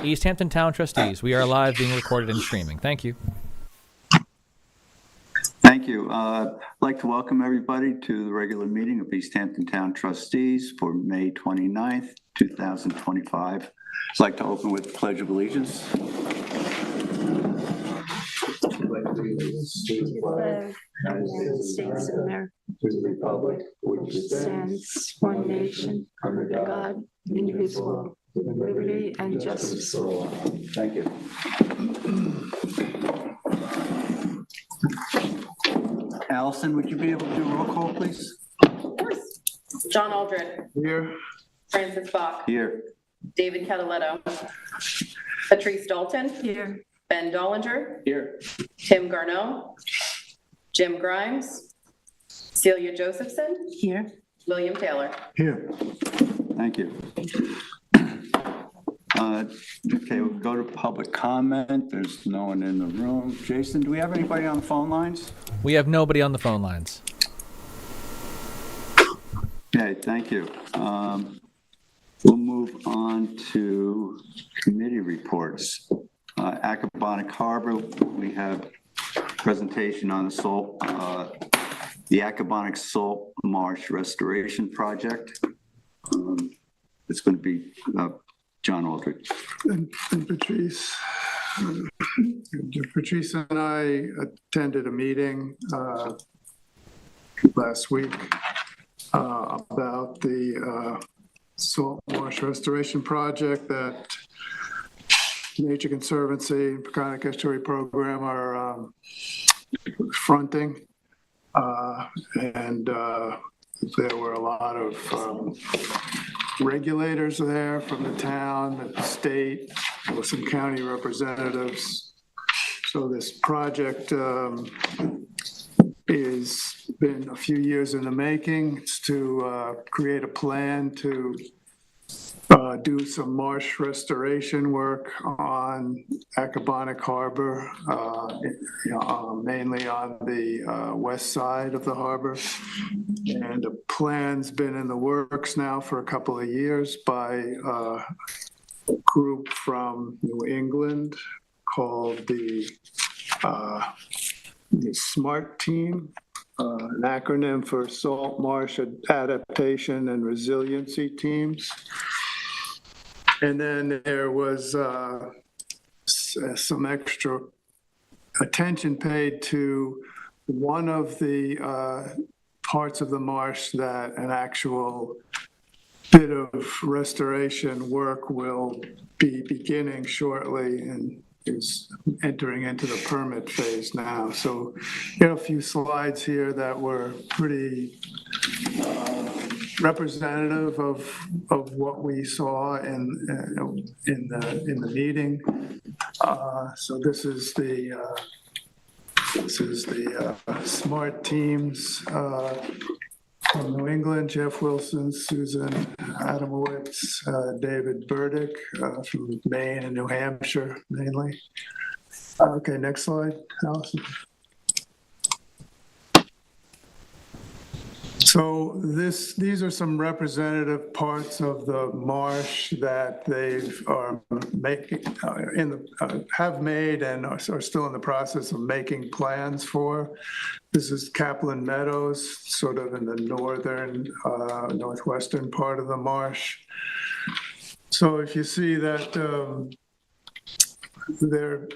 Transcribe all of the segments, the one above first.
East Hampton Town Trustees. We are live, being recorded and streaming. Thank you. Thank you. I'd like to welcome everybody to the regular meeting of East Hampton Town Trustees for May 29th, 2025. I'd like to open with the Pledge of Allegiance. To the flag of the United States of America, to the republic which stands one nation under God, indivisible, with liberty and justice for all. Thank you. Allison, would you be able to do a roll call, please? Of course. John Aldred. Here. Francis Bach. Here. David Cataletto. Patrice Dalton. Here. Ben Dollinger. Here. Tim Garneau. Jim Grimes. Celia Josephson. Here. William Taylor. Here. Thank you. Okay, we'll go to public comment. There's no one in the room. Jason, do we have anybody on the phone lines? We have nobody on the phone lines. Okay, thank you. We'll move on to committee reports. Accabonac Harbor, we have presentation on the salt, the Accabonac Salt Marsh Restoration Project. It's going to be John Aldridge. And Patrice. Patrice and I attended a meeting last week about the Salt Marsh Restoration Project that Nature Conservancy and Peconic Estuary Program are fronting. And there were a lot of regulators there from the town, the state, with some county representatives. So this project is been a few years in the making. It's to create a plan to do some marsh restoration work on Accabonac Harbor, mainly on the west side of the harbor. And the plan's been in the works now for a couple of years by a group from New England called the SMART team, an acronym for Salt Marsh Adaptation and Resiliency Teams. And then there was some extra attention paid to one of the parts of the marsh that an actual bit of restoration work will be beginning shortly and is entering into the permit phase now. So you have a few slides here that were pretty representative of what we saw in the meeting. So this is the SMART teams from New England: Jeff Wilson, Susan Adamowitz, David Burdick from Maine and New Hampshire mainly. Okay, next slide, Allison. So these are some representative parts of the marsh that they are making have made and are still in the process of making plans for. This is Kaplan Meadows, sort of in the northern, northwestern part of the marsh. So if you see that they're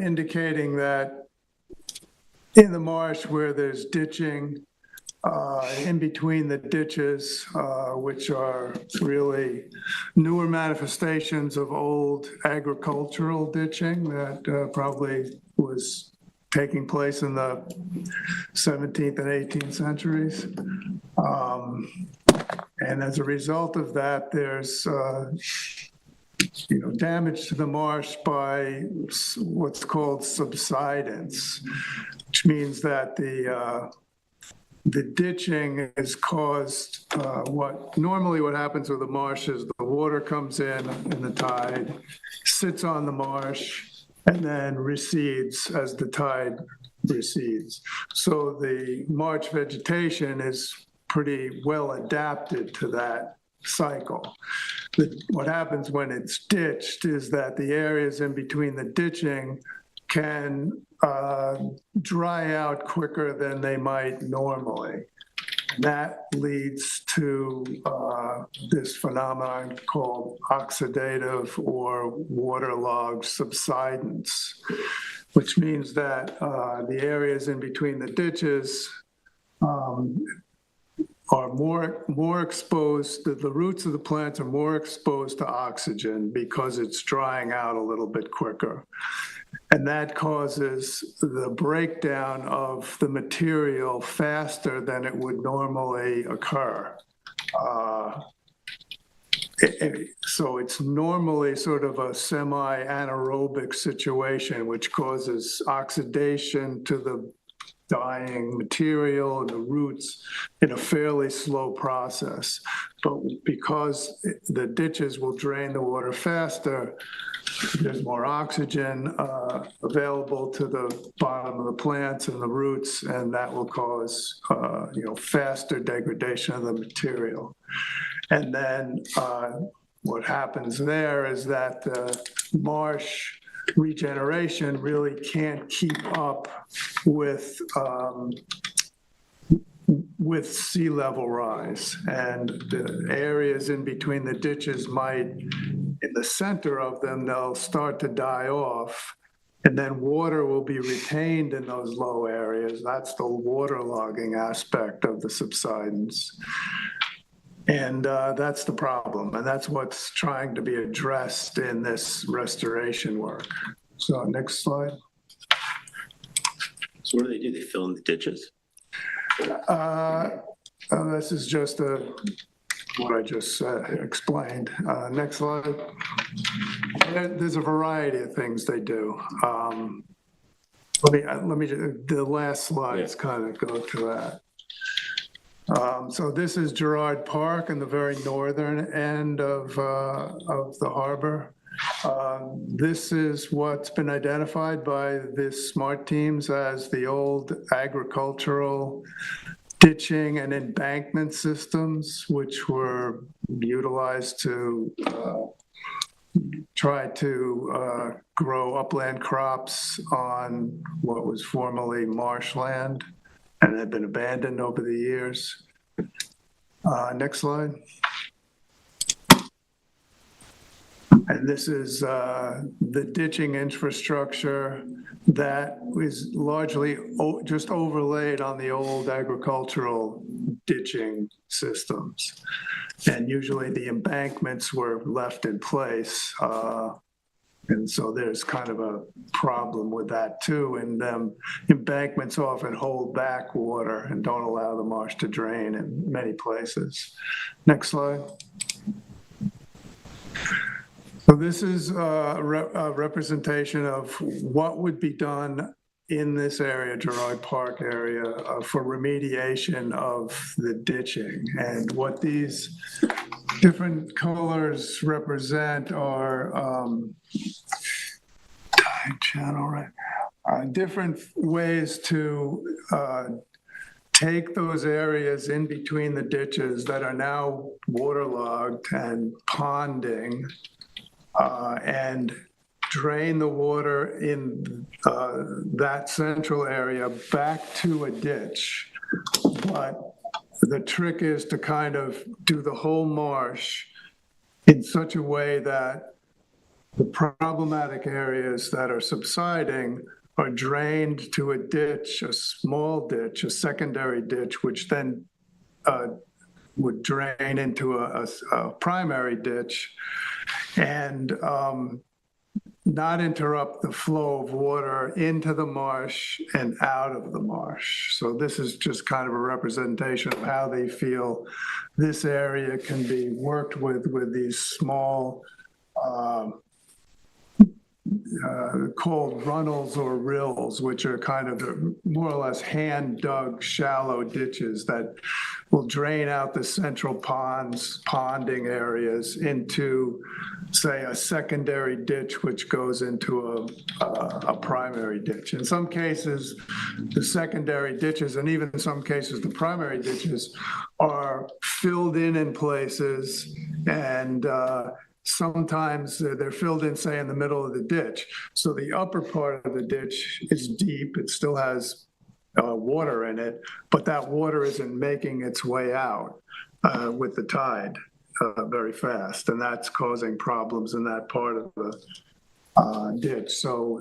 indicating that in the marsh where there's ditching, in between the ditches, which are really newer manifestations of old agricultural ditching that probably was taking place in the 17th and 18th centuries. And as a result of that, there's damage to the marsh by what's called subsidence, which means that the ditching has caused what happens with the marsh is the water comes in the tide, sits on the marsh, and then recedes as the tide recedes. So the marsh vegetation is pretty well adapted to that cycle. What happens when it's ditched is that the areas in between the ditching can dry out quicker than they might normally. That leads to this phenomenon called oxidative or waterlogged subsidence, which means that the areas in between the ditches are more exposed, the roots of the plants are more exposed to oxygen because it's drying out a little bit quicker. And that causes the breakdown of the material faster than it would normally occur. So it's normally sort of a semi-anaerobic situation, which causes oxidation to the dying material and the roots in a fairly slow process. But because the ditches will drain the water faster, there's more oxygen available to the bottom of the plants and the roots, and that will cause faster degradation of the material. And then what happens there is that the marsh regeneration really can't keep up with sea level rise, and the areas in between the ditches might, in the center of them, they'll start to die off, and then water will be retained in those low areas. That's the waterlogging aspect of the subsidence. And that's the problem, and that's what's trying to be addressed in this restoration work. So next slide. So what do? They fill in the ditches? This is just what I just explained. Next slide. There's a variety of things they do. Let me the last slides kind of go to that. So this is Girard Park in the very northern end of the harbor. This is what's been identified by the SMART teams as the old agricultural ditching and embankment systems, which were utilized to try to grow upland crops on what was formerly marshland and had been abandoned over the years. Next slide. And this is the ditching infrastructure that was largely just overlaid on the old agricultural ditching systems. And usually the embankments were left in place. And so there's kind of a problem with that too. And embankments often hold back water and don't allow the marsh to drain in many places. Next slide. So this is a representation of what would be done in this area, Girard Park area, for remediation of the ditching. And what these different colors represent are different ways to take those areas in between the ditches that are now waterlogged and ponding and drain the water in that central area back to a ditch. But the trick is to kind of do the whole marsh in such a way that the problematic areas that are subsiding are drained to a ditch, a small ditch, a secondary ditch, which then would drain into a primary ditch and not interrupt the flow of water into the marsh and out of the marsh. So this is just kind of a representation of how they feel this area can be worked with these small called runnels or rills, which are kind of more or less hand-dug shallow ditches that will drain out the central ponding areas into, say, a secondary ditch, which goes into a primary ditch. In some cases, the secondary ditches, and even in some cases, the primary ditches, are filled in places, and sometimes they're filled in, say, in the middle of the ditch. So the upper part of the ditch is deep. It still has water in it, but that water isn't making its way out with the tide very fast, and that's causing problems in that part of the ditch. So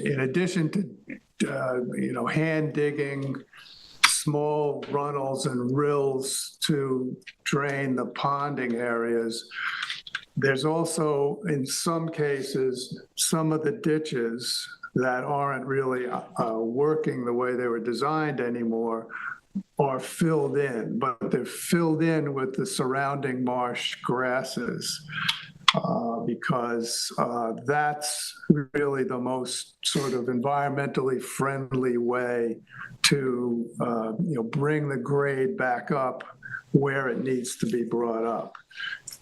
in addition to, hand digging small runnels and rills to drain the ponding areas, there's also, in some cases, some of the ditches that aren't really working the way they were designed anymore are filled in, but they're filled in with the surrounding marsh grasses because that's really the most sort of environmentally friendly way to bring the grade back up where it needs to be brought up.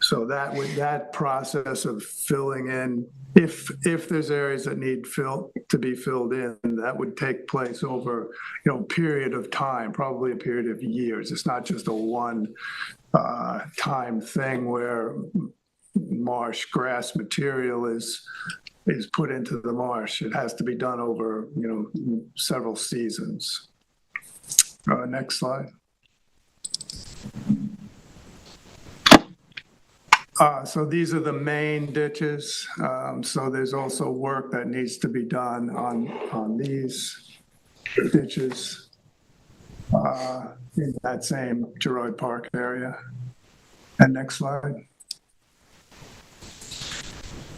So that process of filling in, if there's areas that need to be filled in, that would take place over a period of time, probably a period of years. It's not just a one time thing where marsh grass material is put into the marsh. It has to be done over several seasons. Next slide. So these are the main ditches. So there's also work that needs to be done on these ditches in that same Gerard Park area. And next slide.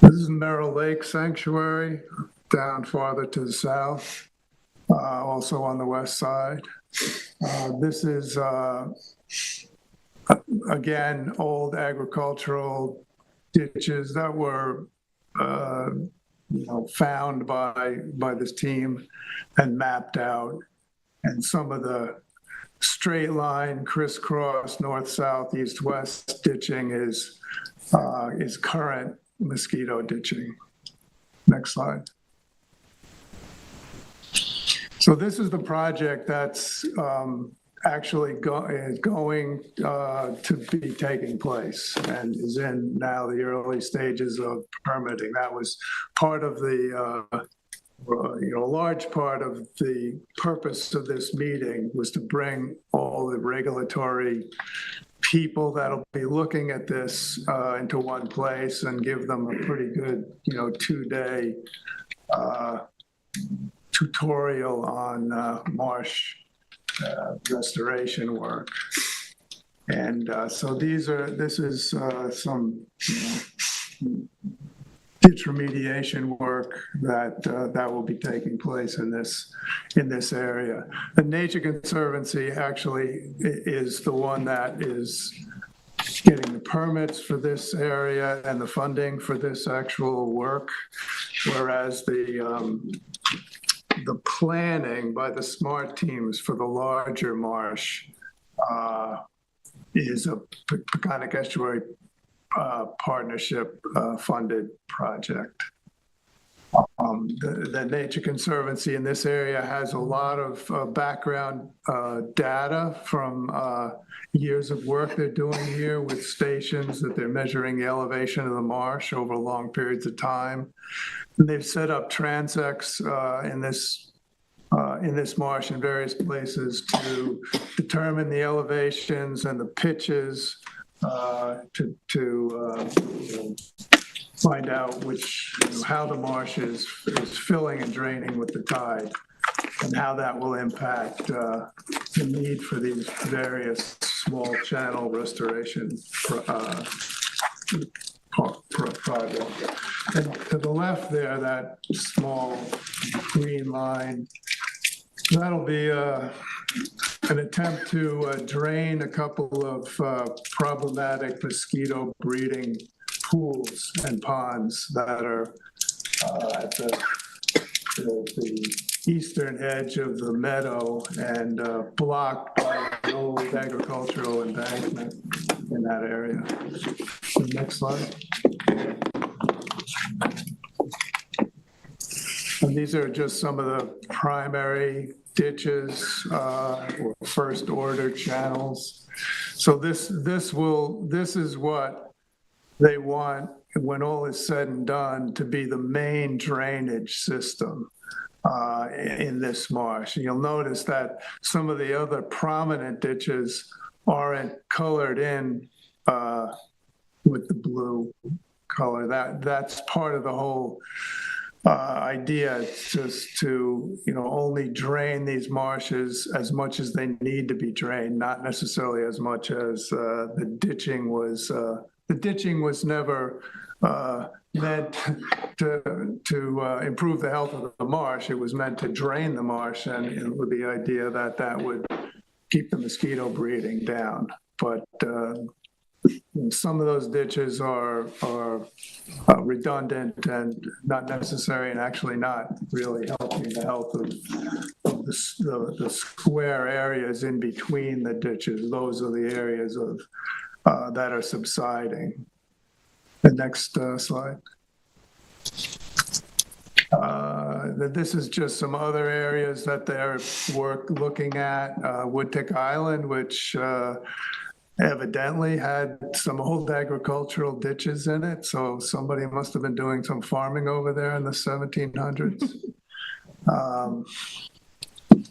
This is Merrill Lake Sanctuary down farther to the south, also on the west side. This is again, old agricultural ditches that were, found by this team and mapped out. And some of the straight line, crisscross, north, south, east, west ditching is current mosquito ditching. Next slide. So this is the project that's actually going to be taking place and is in now the early stages of permitting. That was part of the, a large part of the purpose of this meeting was to bring all the regulatory people that'll be looking at this into one place and give them a pretty good, 2-day tutorial on marsh restoration work. And so this is some ditch remediation work that will be taking place in this area. The Nature Conservancy actually is the one that is getting the permits for this area and the funding for this actual work, whereas the planning by the SMART teams for the larger marsh is a Peconic Estuary Partnership funded project. The Nature Conservancy in this area has a lot of background data from years of work they're doing here with stations that they're measuring the elevation of the marsh over long periods of time. And they've set up transects in this marsh in various places to determine the elevations and the pitches to find out how the marsh is filling and draining with the tide, and how that will impact the need for these various small channel restoration project. And to the left there, that small green line, that'll be an attempt to drain a couple of problematic mosquito breeding pools and ponds that are at the eastern edge of the meadow and blocked by an old agricultural embankment in that area. The next slide. And these are just some of the primary ditches or first order channels. So this is what they want, when all is said and done, to be the main drainage system in this marsh. You'll notice that some of the other prominent ditches aren't colored in with the blue color. That's part of the whole idea. It's just to, only drain these marshes as much as they need to be drained, not necessarily as much as the ditching was. The ditching was never meant to improve the health of the marsh. It was meant to drain the marsh, and with the idea that would keep the mosquito breeding down. But some of those ditches are redundant and not necessary, and actually not really helping the health of the square areas in between the ditches. Those are the areas of that are subsiding. The next slide. This is just some other areas that they're looking at. Woodtick Island, which evidently had some old agricultural ditches in it. So somebody must have been doing some farming over there in the 1700s.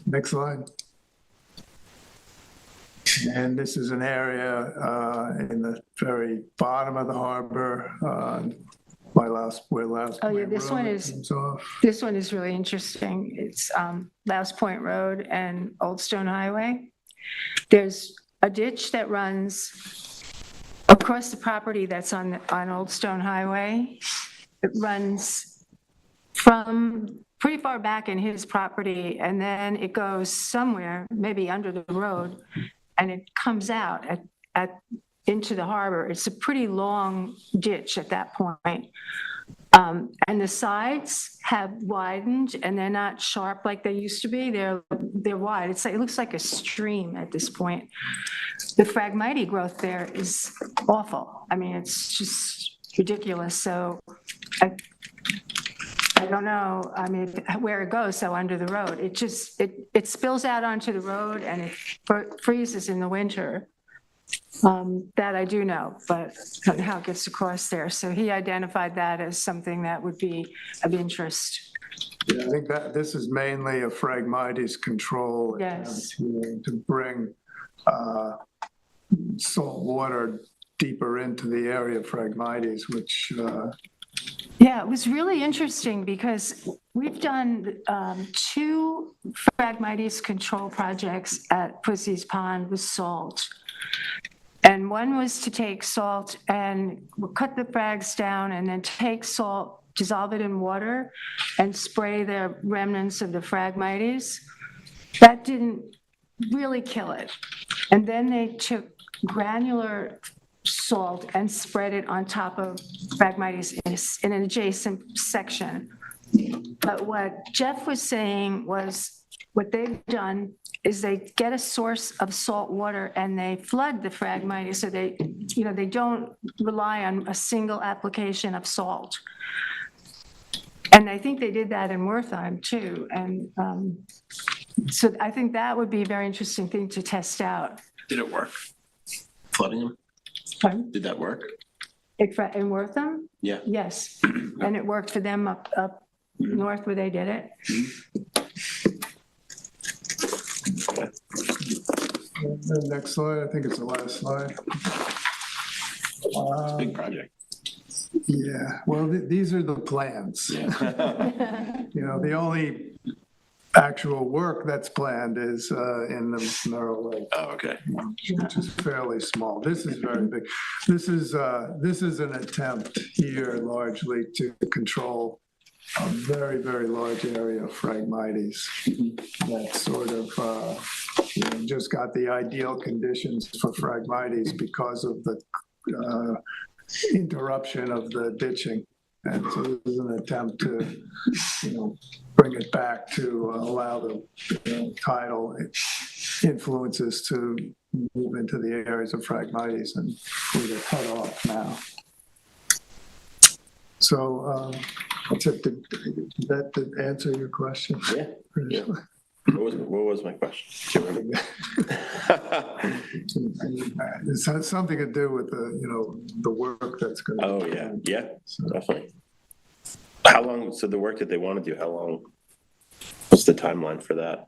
Next slide. And this is an area in the very bottom of the harbor. Oh yeah, this one is really interesting. It's Louse Point Road and Old Stone Highway. There's a ditch that runs across the property that's on Old Stone Highway. It runs from pretty far back in his property, and then it goes somewhere, maybe under the road, and it comes out into the harbor. It's a pretty long ditch at that point. And the sides have widened, and they're not sharp like they used to be. They're wide. It looks like a stream at this point. The Phragmite growth there is awful. I mean, it's just ridiculous. So I don't know, where it goes, so under the road. It spills out onto the road, and it freezes in the winter. That I do know, but how it gets across there. So he identified that as something that would be of interest. Yeah, I think that this is mainly a Phragmites control. Yes. To bring salt water deeper into the area of Phragmites, which Yeah, it was really interesting because we've done 2 Phragmites control projects at Pussy's Pond with salt. And one was to take salt and cut the frags down and then take salt, dissolve it in water, and spray the remnants of the Phragmites. That didn't really kill it. And then they took granular salt and spread it on top of Phragmites in an adjacent section. But what Jeff was saying was what they've done is they get a source of salt water and they flood the Phragmites, so they don't rely on a single application of salt. And I think they did that in Wertheim too. And so I think that would be a very interesting thing to test out. Did it work? Flooding them? Pardon? Did that work? In Wertheim? Yeah. Yes, and it worked for them up north where they did it. the next slide, I think it's the last slide. Big project. Yeah, well, these are the plans. Yeah. The only actual work that's planned is in the Merrill Lake. Oh, okay. Which is fairly small. This is very big. This is an attempt here largely to control a very, very large area of Phragmites that sort of just got the ideal conditions for Phragmites because of the interruption of the ditching. And so this is an attempt to, bring it back to allow the tidal influences to move into the areas of Phragmites, and we're cut off now. So that's it. Did that answer your question? Yeah. Yeah. What was my question? Do you remember? It has something to do with the work that's going to. Oh, yeah, yeah, definitely. How long, so the work that they want to do, how long? What's the timeline for that?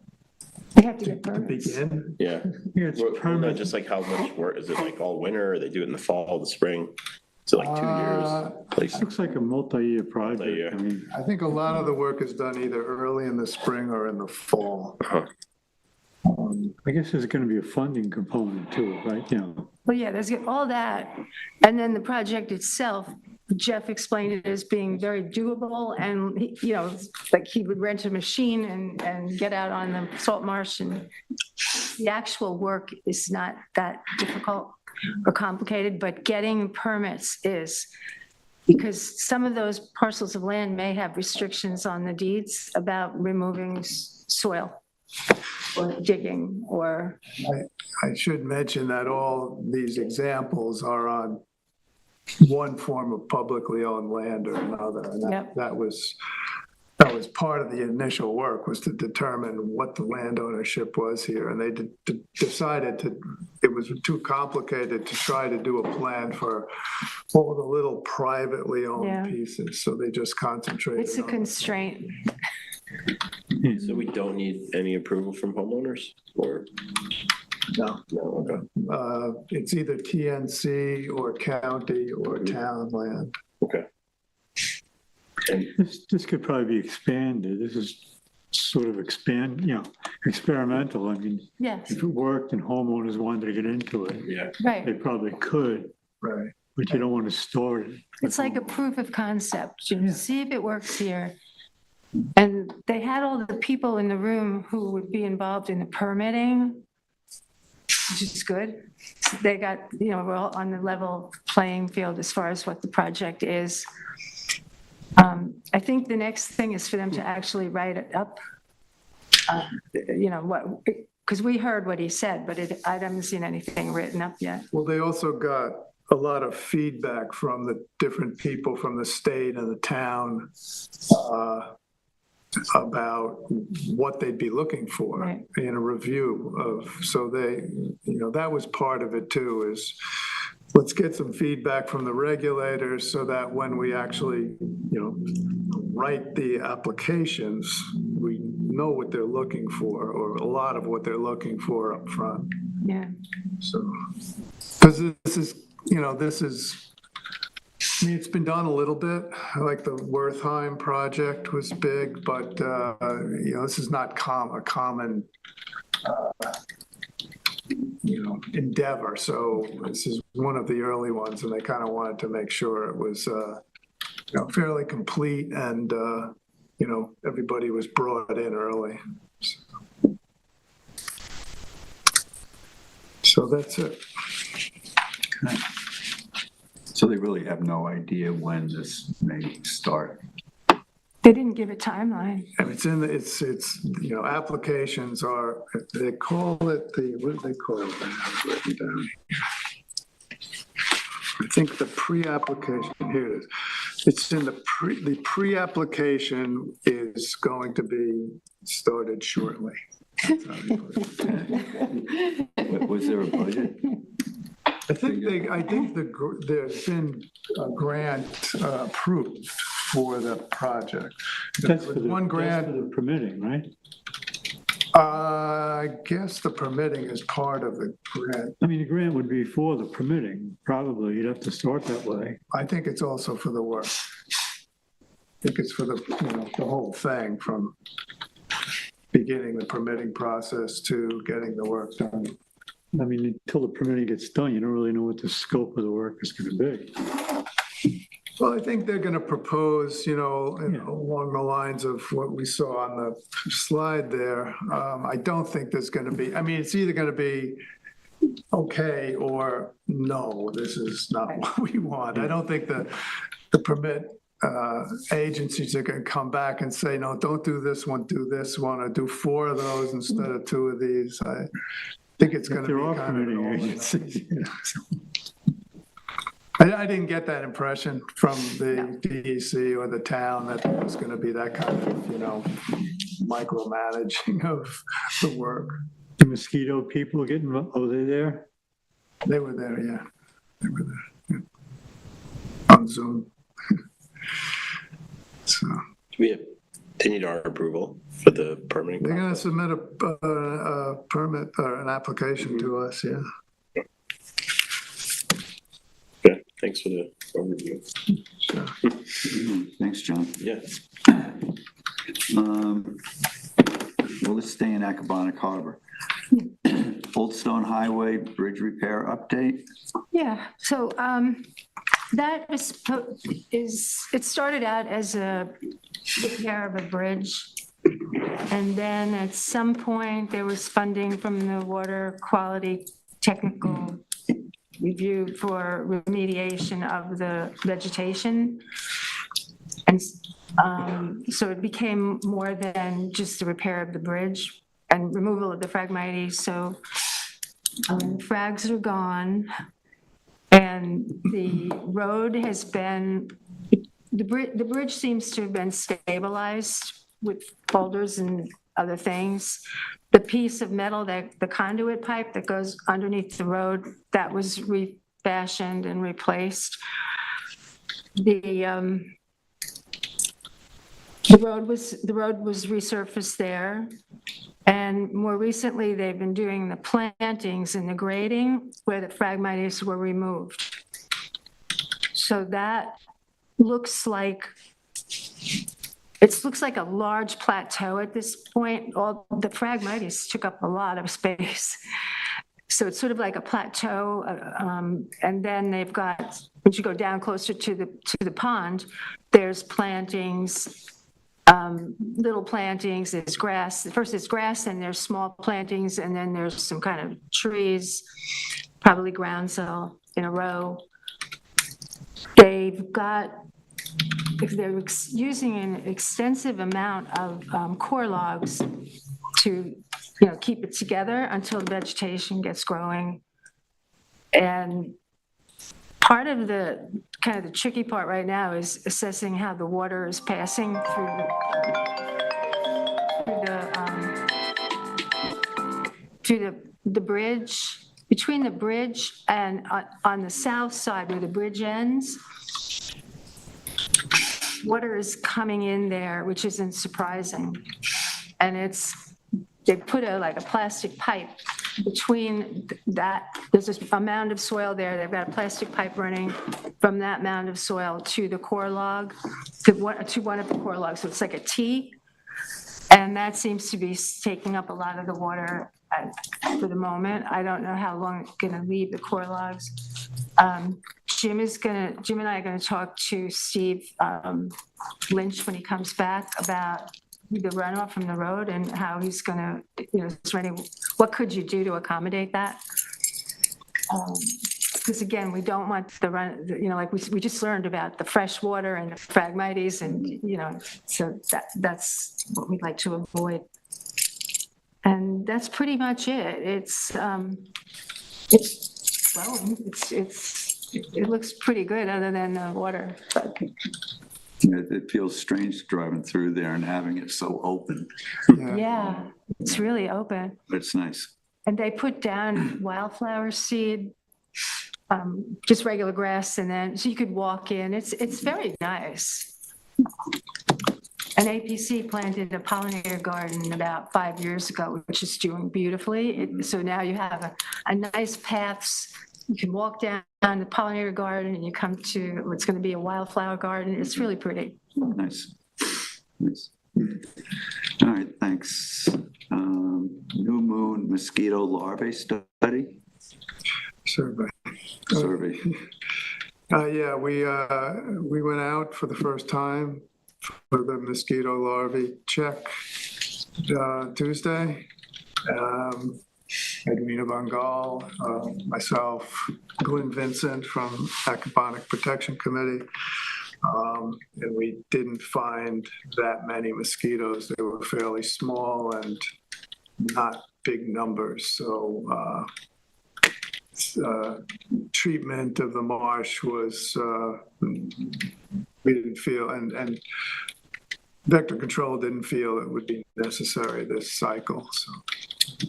They have to get permits. Begin? Yeah. Yeah, it's Well, no, permanent. just like how much work, is it like all winter, or they do it in the fall, the spring? Is it like 2 years? Like, Looks like a multi-year project. Multi-year. I mean, I think a lot of the work is done either early in the spring or in the fall. uh-huh. I guess there's going to be a funding component to it, right? Well, yeah, there's all that. And then the project itself, Jeff explained it as being very doable, and, like he would rent a machine and get out on the salt marsh, and the actual work is not that difficult or complicated, but getting permits is, because some of those parcels of land may have restrictions on the deeds about removing soil or digging or. I should mention that all these examples are on one form of publicly owned land or another. And Yep. that was part of the initial work, was to determine what the land ownership was here. And they decided it was too complicated to try to do a plan for all the little privately Yeah. owned pieces. So they just concentrated. It's a on- constraint. So we don't need any approval from homeowners, or? No. No, okay. It's either TNC or county or town land. Okay. And this could probably be expanded. This is sort of experimental. I mean, Yes, if it worked and homeowners wanted to get into it, yeah, right. they probably could, Right. but you don't want to store it. It's like a proof of concept, see if it works here. And they had all the people in the room who would be involved in the permitting, which is good. They got, we're all on the level playing field as far as what the project is. I think the next thing is for them to actually write it up. Because we heard what he said, but I haven't seen anything written up yet. Well, they also got a lot of feedback from the different people from the state and the town about what they'd be looking for Right. in a review of, so they, that was part of it too, is let's get some feedback from the regulators so that when we actually, write the applications, we know what they're looking for, or a lot of what they're looking for up front. Yeah, So, because this is, it's been done a little bit. Like the Wertheim project was big, but, this is not a common, endeavor. So this is one of the early ones, and they kind of wanted to make sure it was, fairly complete, and, everybody was brought in early. So that's it. So they really have no idea when this may start. they didn't give a timeline. And it's applications are, they call it what do they call it? I have it written down. I think the pre-application, here it is. It's in the pre-application is going to be started shortly. Was there a budget? I think there's been a grant approved for the project. That's for One grant. the permitting, right? I guess the permitting is part of the grant. I mean, the grant would be for the permitting, probably. You'd have to start that way. I think it's also for the work. I think it's for the whole thing, from beginning the permitting process to getting the work done. I mean, until the permitting gets done, you don't really know what the scope of the work is going to be. Well, I think they're going to propose, along the lines of what we saw on the slide there. I don't think there's going to be, it's either going to be okay or no, this is not what we want. I don't think the permit agencies are going to come back and say, no, don't do this one, do this one, or do 4 of those instead of 2 of these. I think it's going to There be are kind of permitting an agencies. I didn't get that impression from the DEC or the town that there was going to be that kind of, micromanaging of the work. The mosquito people getting, oh, they there? They were there, yeah. They were there, yeah. On Zoom. So They need our approval for the permitting they're going to process. submit a permit or an application to us, yeah. Okay, thanks for the overview. Thanks, John. Yeah. Well, let's stay in Accabonac Harbor. Old Stone Highway Bridge Repair Update. Yeah, so that it started out as a repair of a bridge. And then at some point, there was funding from the Water Quality Technical Review for remediation of the vegetation. And so it became more than just the repair of the bridge and removal of the Phragmites. So frags are gone. And the road has been, the bridge seems to have been stabilized with boulders and other things. The piece of metal, the conduit pipe that goes underneath the road, that was refashioned and replaced. The road was resurfaced there. And more recently, they've been doing the plantings and the grading where the Phragmites were removed. So that looks like a large plateau at this point. All the Phragmites took up a lot of space. So it's sort of like a plateau. And then they've got, once you go down closer to the pond, there's plantings, little plantings, there's grass. First it's grass, and there's small plantings, and then there's some kind of trees, probably groundsel in a row. They're using an extensive amount of core logs to, keep it together until the vegetation gets growing. And part of the tricky part right now is assessing how the water is passing through the bridge, between the bridge and on the south side where the bridge ends. Water is coming in there, which isn't surprising. And they put a plastic pipe between that. There's a mound of soil there. They've got a plastic pipe running from that mound of soil to the core log, to one of the core logs. So it's like a T. And that seems to be taking up a lot of the water for the moment. I don't know how long it's going to leave the core logs. Jim and I are going to talk to Steve Lynch when he comes back about the runoff from the road and how he's going to, what could you do to accommodate that? Because again, we don't want the run, like we just learned about the fresh water and the Phragmites, and so that's what we'd like to avoid. And that's pretty much it. It's flowing. It looks pretty good, other than the water. But It feels strange driving through there and having it so open. yeah, it's really open. But it's nice. And they put down wildflower seed, just regular grass, and then so you could walk in. It's very nice. An APC planted a pollinator garden about 5 years ago, which is doing beautifully. So now you have a nice paths. You can walk down the pollinator garden and you come to what's going to be a wildflower garden. It's really pretty. Nice. All right, thanks. New moon mosquito larvae study? Survey. Yeah, we went out for the first time for the mosquito larvae check Tuesday. Edwina Bengal, myself, Glenn Vincent from Accabonac Protection Committee. And we didn't find that many mosquitoes. They were fairly small and not big numbers. So treatment of the marsh was, we didn't feel, and vector control didn't feel it would be necessary this cycle. So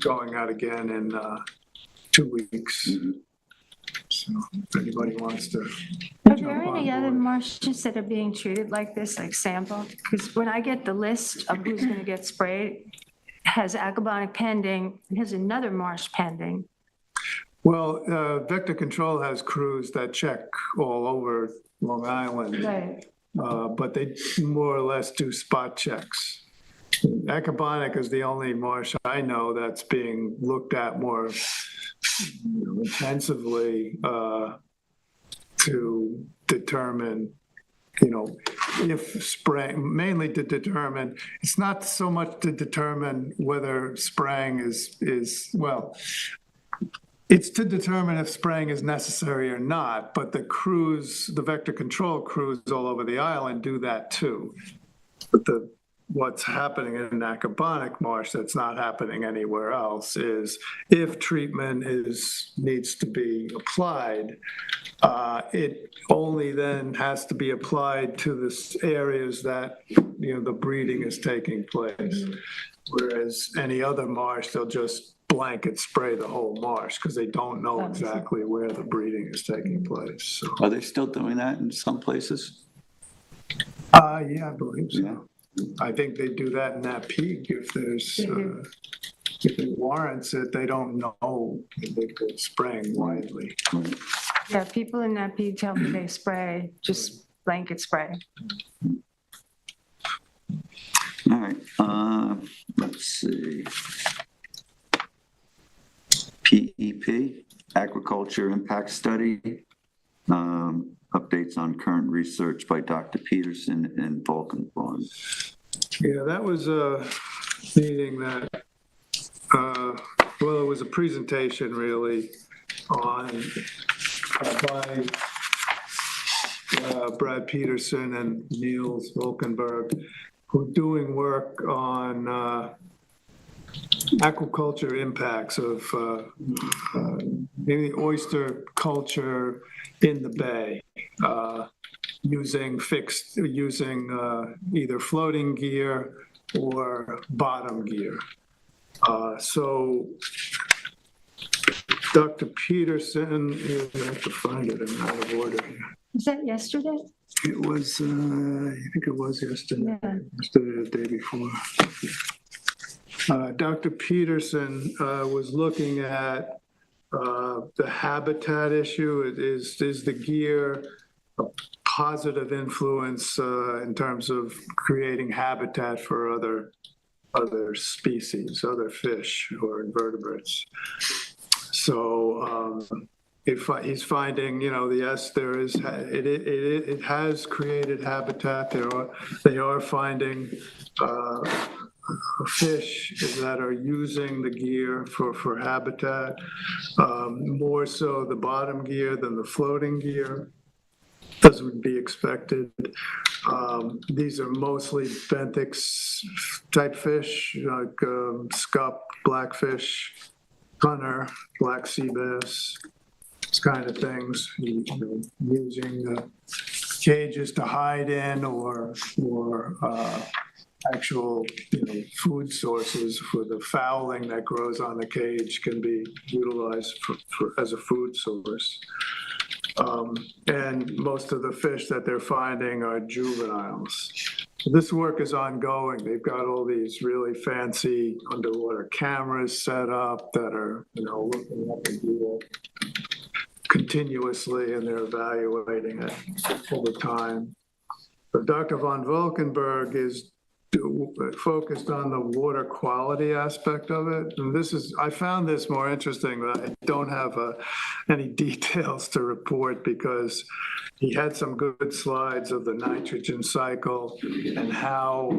going out again in 2 weeks. So if anybody wants to. Are there any other marshes that are being treated like this, like sampled? Because when I get the list of who's going to get sprayed, it has Agabonic pending, it has another marsh pending. Well, vector control has crews that check all over Long Island, Right. but they more or less do spot checks. Acabonic is the only marsh I know that's being looked at more intensively to determine, if spraying, mainly to determine, it's not so much to determine whether spraying is well, it's to determine if spraying is necessary or not, but the crews, the vector control crews all over the island do that too. But what's happening in Acabonic Marsh that's not happening anywhere else is if treatment needs to be applied, it only then has to be applied to the areas that, the breeding is taking place. Whereas any other marsh, they'll just blanket spray the whole marsh because they don't know exactly where the breeding is taking place. So, Are they still doing that in some places? yeah, I believe so. Yeah. I think they do that in that peak if there's, if it warrants it, they don't know if they're spraying widely. Yeah, people in that peak tell me they spray, just blanket spray. All right, let's see. PEP, Agriculture Impact Study, updates on current research by Dr. Peterson and Volkenborn. Yeah, that was a meeting that, well, it was a presentation really on, by Brad Peterson and Niels Volkenberg, who are doing work on aquaculture impacts of maybe oyster culture in the bay, using either floating gear or bottom gear. So Dr. Peterson, I have to find it, I'm out of order here. Was that yesterday? It was, I think it was yesterday, Yeah. yesterday or the day before. Dr. Peterson was looking at the habitat issue. Is the gear a positive influence in terms of creating habitat for other species, other fish or invertebrates? So he's finding, yes, there is, it has created habitat. They are finding fish that are using the gear for habitat, more so the bottom gear than the floating gear, as would be expected. These are mostly benthic type fish, like scup, blackfish, hunter, black sea bass, this kind of things, using cages to hide in or actual food sources for the fouling that grows on the cage can be utilized as a food source. And most of the fish that they're finding are juveniles. This work is ongoing. They've got all these really fancy underwater cameras set up that are, looking at the gear continuously, and they're evaluating it over time. But Dr. von Volkenberg is focused on the water quality aspect of it. And I found this more interesting, but I don't have any details to report because he had some good slides of the nitrogen cycle and how,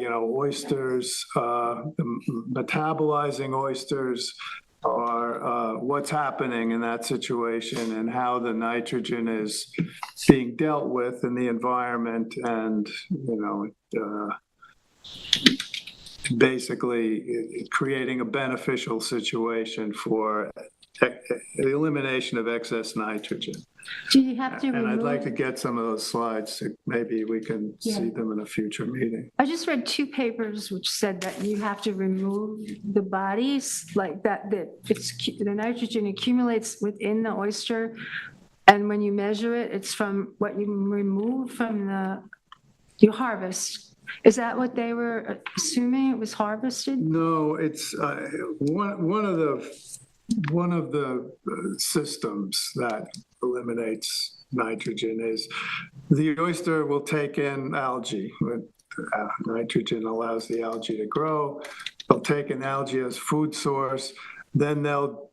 oysters, metabolizing oysters are for what's happening in that situation and how the nitrogen is being dealt with in the environment, and, basically creating a beneficial situation for the elimination of excess nitrogen. Do you have to And I'd like to remove? get some of those slides, so maybe we can see them in a future meeting. I just read two papers which said that you have to remove the bodies, like that the nitrogen accumulates within the oyster. And when you measure it, it's from what you remove from you harvest. Is that what they were assuming, it was harvested? No, it's one of the systems that eliminates nitrogen is the oyster will take in algae. Nitrogen allows the algae to grow. They'll take in algae as food source. Then they'll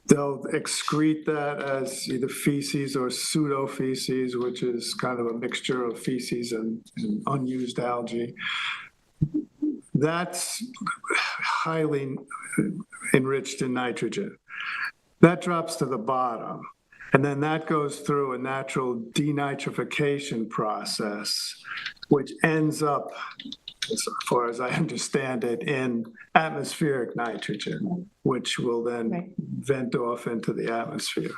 excrete that as either feces or pseudo feces, which is kind of a mixture of feces and unused algae. That's highly enriched in nitrogen. That drops to the bottom, and then that goes through a natural denitrification process, which ends up, as far as I understand it, in atmospheric nitrogen, which will then vent off into the atmosphere.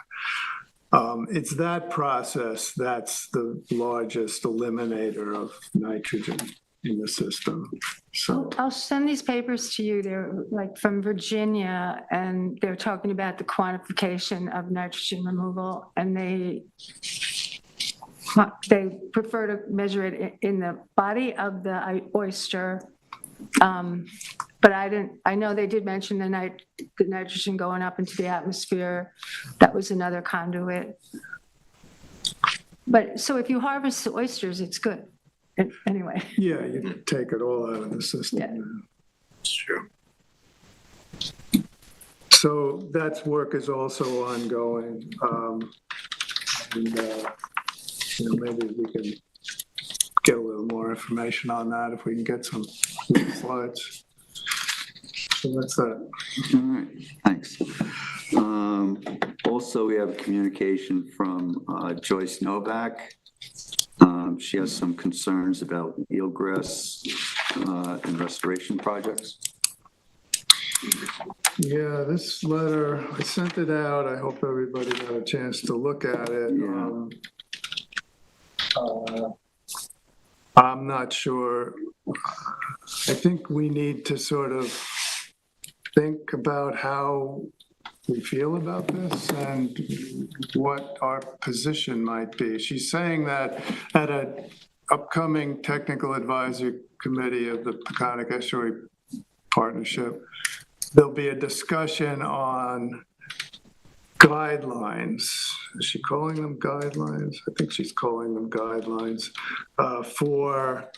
It's that process that's the largest eliminator of nitrogen in the system. So I'll send these papers to you. They're like from Virginia, and they're talking about the quantification of nitrogen removal, and they prefer to measure it in the body of the oyster. But I know they did mention the nitrogen going up into the atmosphere. That was another conduit. But so if you harvest the oysters, it's good. Anyway. yeah, you take it all out of the system. Yeah. Sure. So that work is also ongoing. And maybe we can get a little more information on that if we can get some slides. So that's that. All right, thanks. Also, we have a communication from Joyce Novak. She has some concerns about eelgrass and restoration projects. Yeah, this letter, I sent it out. I hope everybody got a chance to look at it. I'm not sure. I think we need to sort of think about how we feel about this and what our position might be. She's saying that at an upcoming technical advisory committee of the Peconic Estuary Partnership, there'll be a discussion on guidelines. Is she calling them guidelines? I think she's calling them guidelines for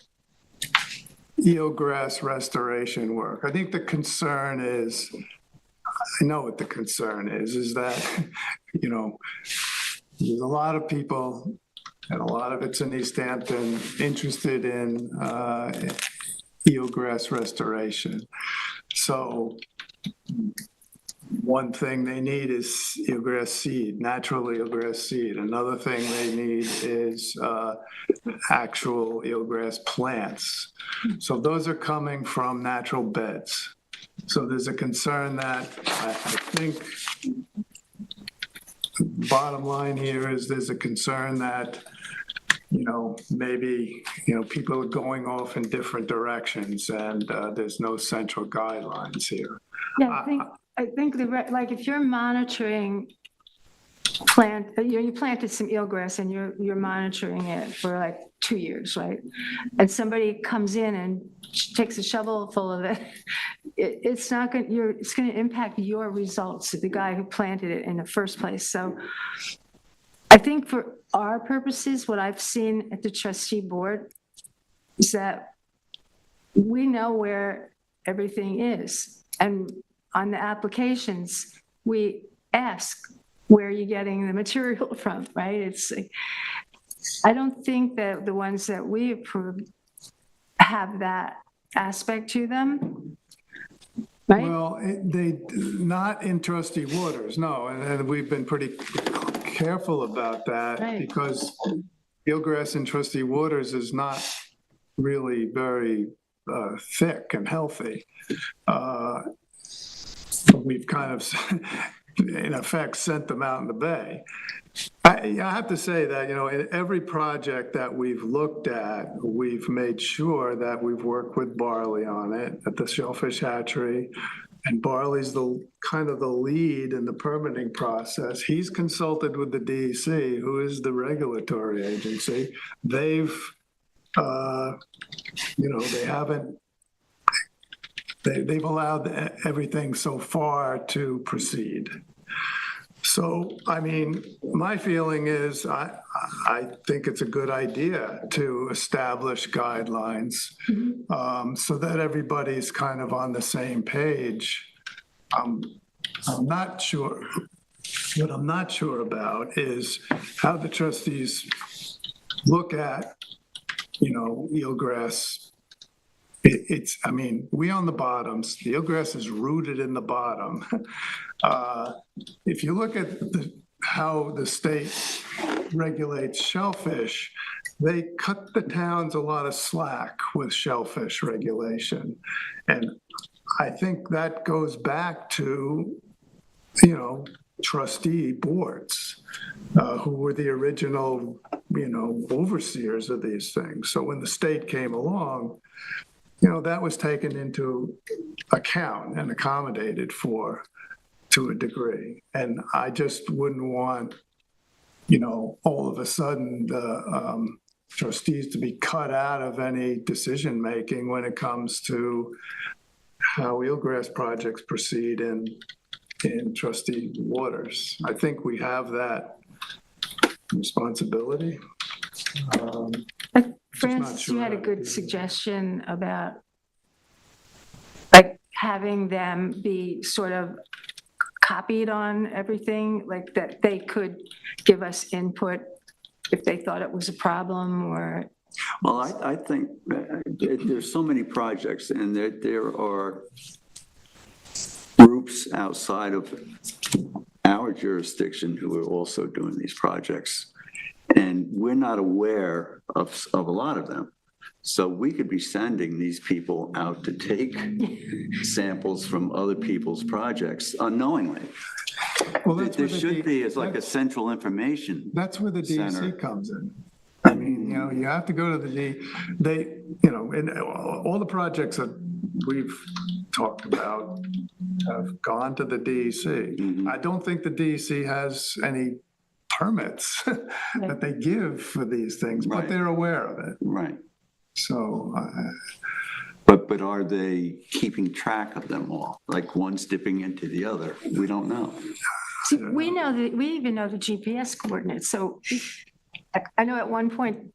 eelgrass restoration work. I think the concern is, I know what the concern is that, there's a lot of people, and a lot of it's in East Hampton, interested in eelgrass restoration. So one thing they need is eelgrass seed, natural eelgrass seed. Another thing they need is actual eelgrass plants. So those are coming from natural beds. So there's a concern that I think bottom line here is there's a concern that, maybe, people are going off in different directions and there's no central guidelines here. Yeah, I think like if you're monitoring you planted some eelgrass and you're monitoring it for like 2 years, right? And somebody comes in and takes a shovel full of it, it's going to impact your results, the guy who planted it in the first place. So I think for our purposes, what I've seen at the trustee board is that we know where everything is. And on the applications, we ask, where are you getting the material from, right? I don't think that the ones that we approved have that aspect to them. right? Well, not in trustee waters, no, and we've been pretty careful about that Right. because eelgrass in trustee waters is not really very thick and healthy. We've kind of, in effect, sent them out in the bay. I have to say that, in every project that we've looked at, we've made sure that we've worked with Barley on it at the Shellfish Hatchery. And Barley's kind of the lead in the permitting process. He's consulted with the DEC, who is the regulatory agency. They've, they've allowed everything so far to proceed. So, I mean, my feeling is I think it's a good idea to establish guidelines so that everybody's kind of on the same page. I'm not sure. What I'm not sure about is how the trustees look at, eelgrass. I mean, we on the bottoms, the eelgrass is rooted in the bottom. If you look at how the state regulates shellfish, they cut the towns a lot of slack with shellfish regulation. And I think that goes back to, trustee boards who were the original, overseers of these things. So when the state came along, that was taken into account and accommodated for to a degree. And I just wouldn't want, all of a sudden the trustees to be cut out of any decision-making when it comes to how eelgrass projects proceed in trustee waters. I think we have that responsibility. Francis, you sure had a how to good do that. suggestion about like having them be sort of copied on everything, like that they could give us input if they thought it was a problem or. Well, I think there's so many projects and there are groups outside of our jurisdiction who are also doing these projects. And we're not aware of a lot of them. So we could be sending these people out to take samples from other people's projects unknowingly. Well, that's There where should be as like a central information. That's where the center. DEC comes in. I mean, you have to go to in all the projects that we've talked about have gone to the DEC. I don't think the DEC has any permits that they give for these things, but Right. they're aware of it. Right. So, But are they keeping track of them all? Like one's dipping into the other? We don't know. See, we even know the GPS coordinates. So I know at one point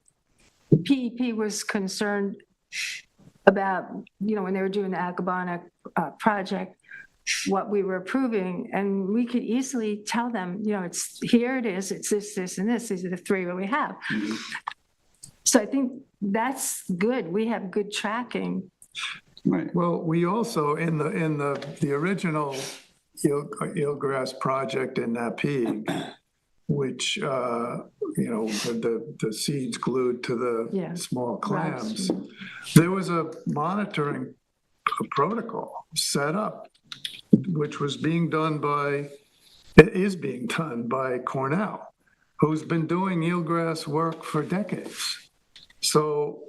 PEP was concerned about, when they were doing the Acabana project, what we were approving, and we could easily tell them, it's here it is, it's this, and this. These are the three that we have. So I think that's good. We have good tracking. Right. well, we also, in the original eelgrass project in Napeag, which, the seeds glued to Yeah. the small clams, there was a monitoring protocol set up, which is being done by Cornell, who's been doing eelgrass work for decades. So,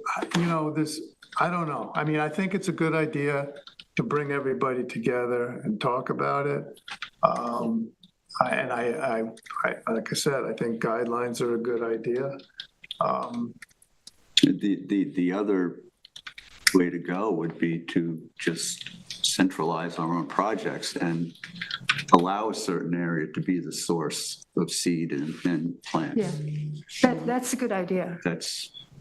I don't know. I mean, I think it's a good idea to bring everybody together and talk about it. Like I said, I think guidelines are a good idea. The other way to go would be to just centralize our own projects and allow a certain area to be the source of seed and plants. Yeah, that's a good idea.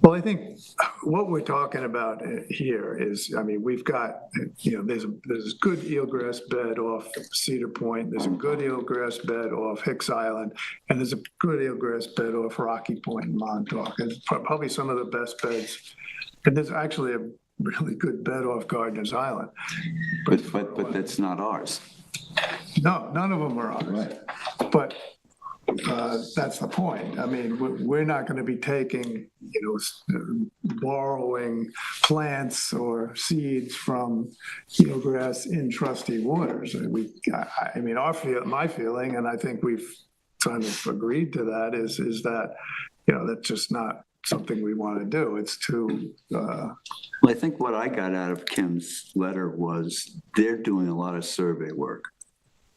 Well, I think what we're talking about here is, we've got, there's a good eelgrass bed off Cedar Point, there's a good eelgrass bed off Hicks Island, and there's a good eelgrass bed off Rocky Point and Montauk. It's probably some of the best beds. And there's actually a really good bed off Gardiner's Island. But that's not ours. No, none of them are ours. But that's the point. I mean, we're not going to be taking, borrowing plants or seeds from eelgrass in trustee waters. I mean, my feeling, and I think we've kind of agreed to that, is that, that's just not something we want to do. It's too, Well, I think what I got out of Kim's letter was they're doing a lot of survey work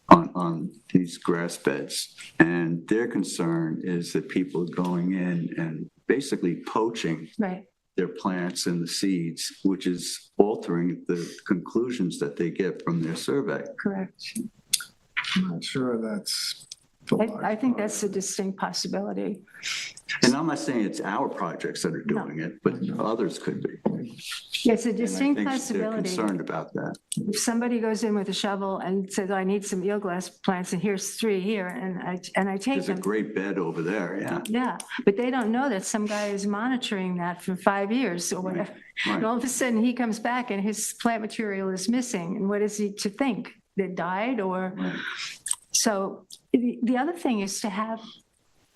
on these grass beds. And their concern is that people are going in and basically poaching Right. their plants and the seeds, which is altering the conclusions that they get from their survey. Correct. I'm not sure that's. I think that's a distinct possibility. And I'm not saying it's our projects that are doing it, but others could be. It's a And distinct I think they're possibility. concerned about that. If somebody goes in with a shovel and says, I need some eelgrass plants, and here's 3 here, and I take There's a them. great bed over there, yeah. Yeah, but they don't know that some guy is monitoring that for 5 years or whatever. Right. And all of a sudden, he comes back and his plant material is missing. And what is he to think? They died or? Right. So the other thing is to have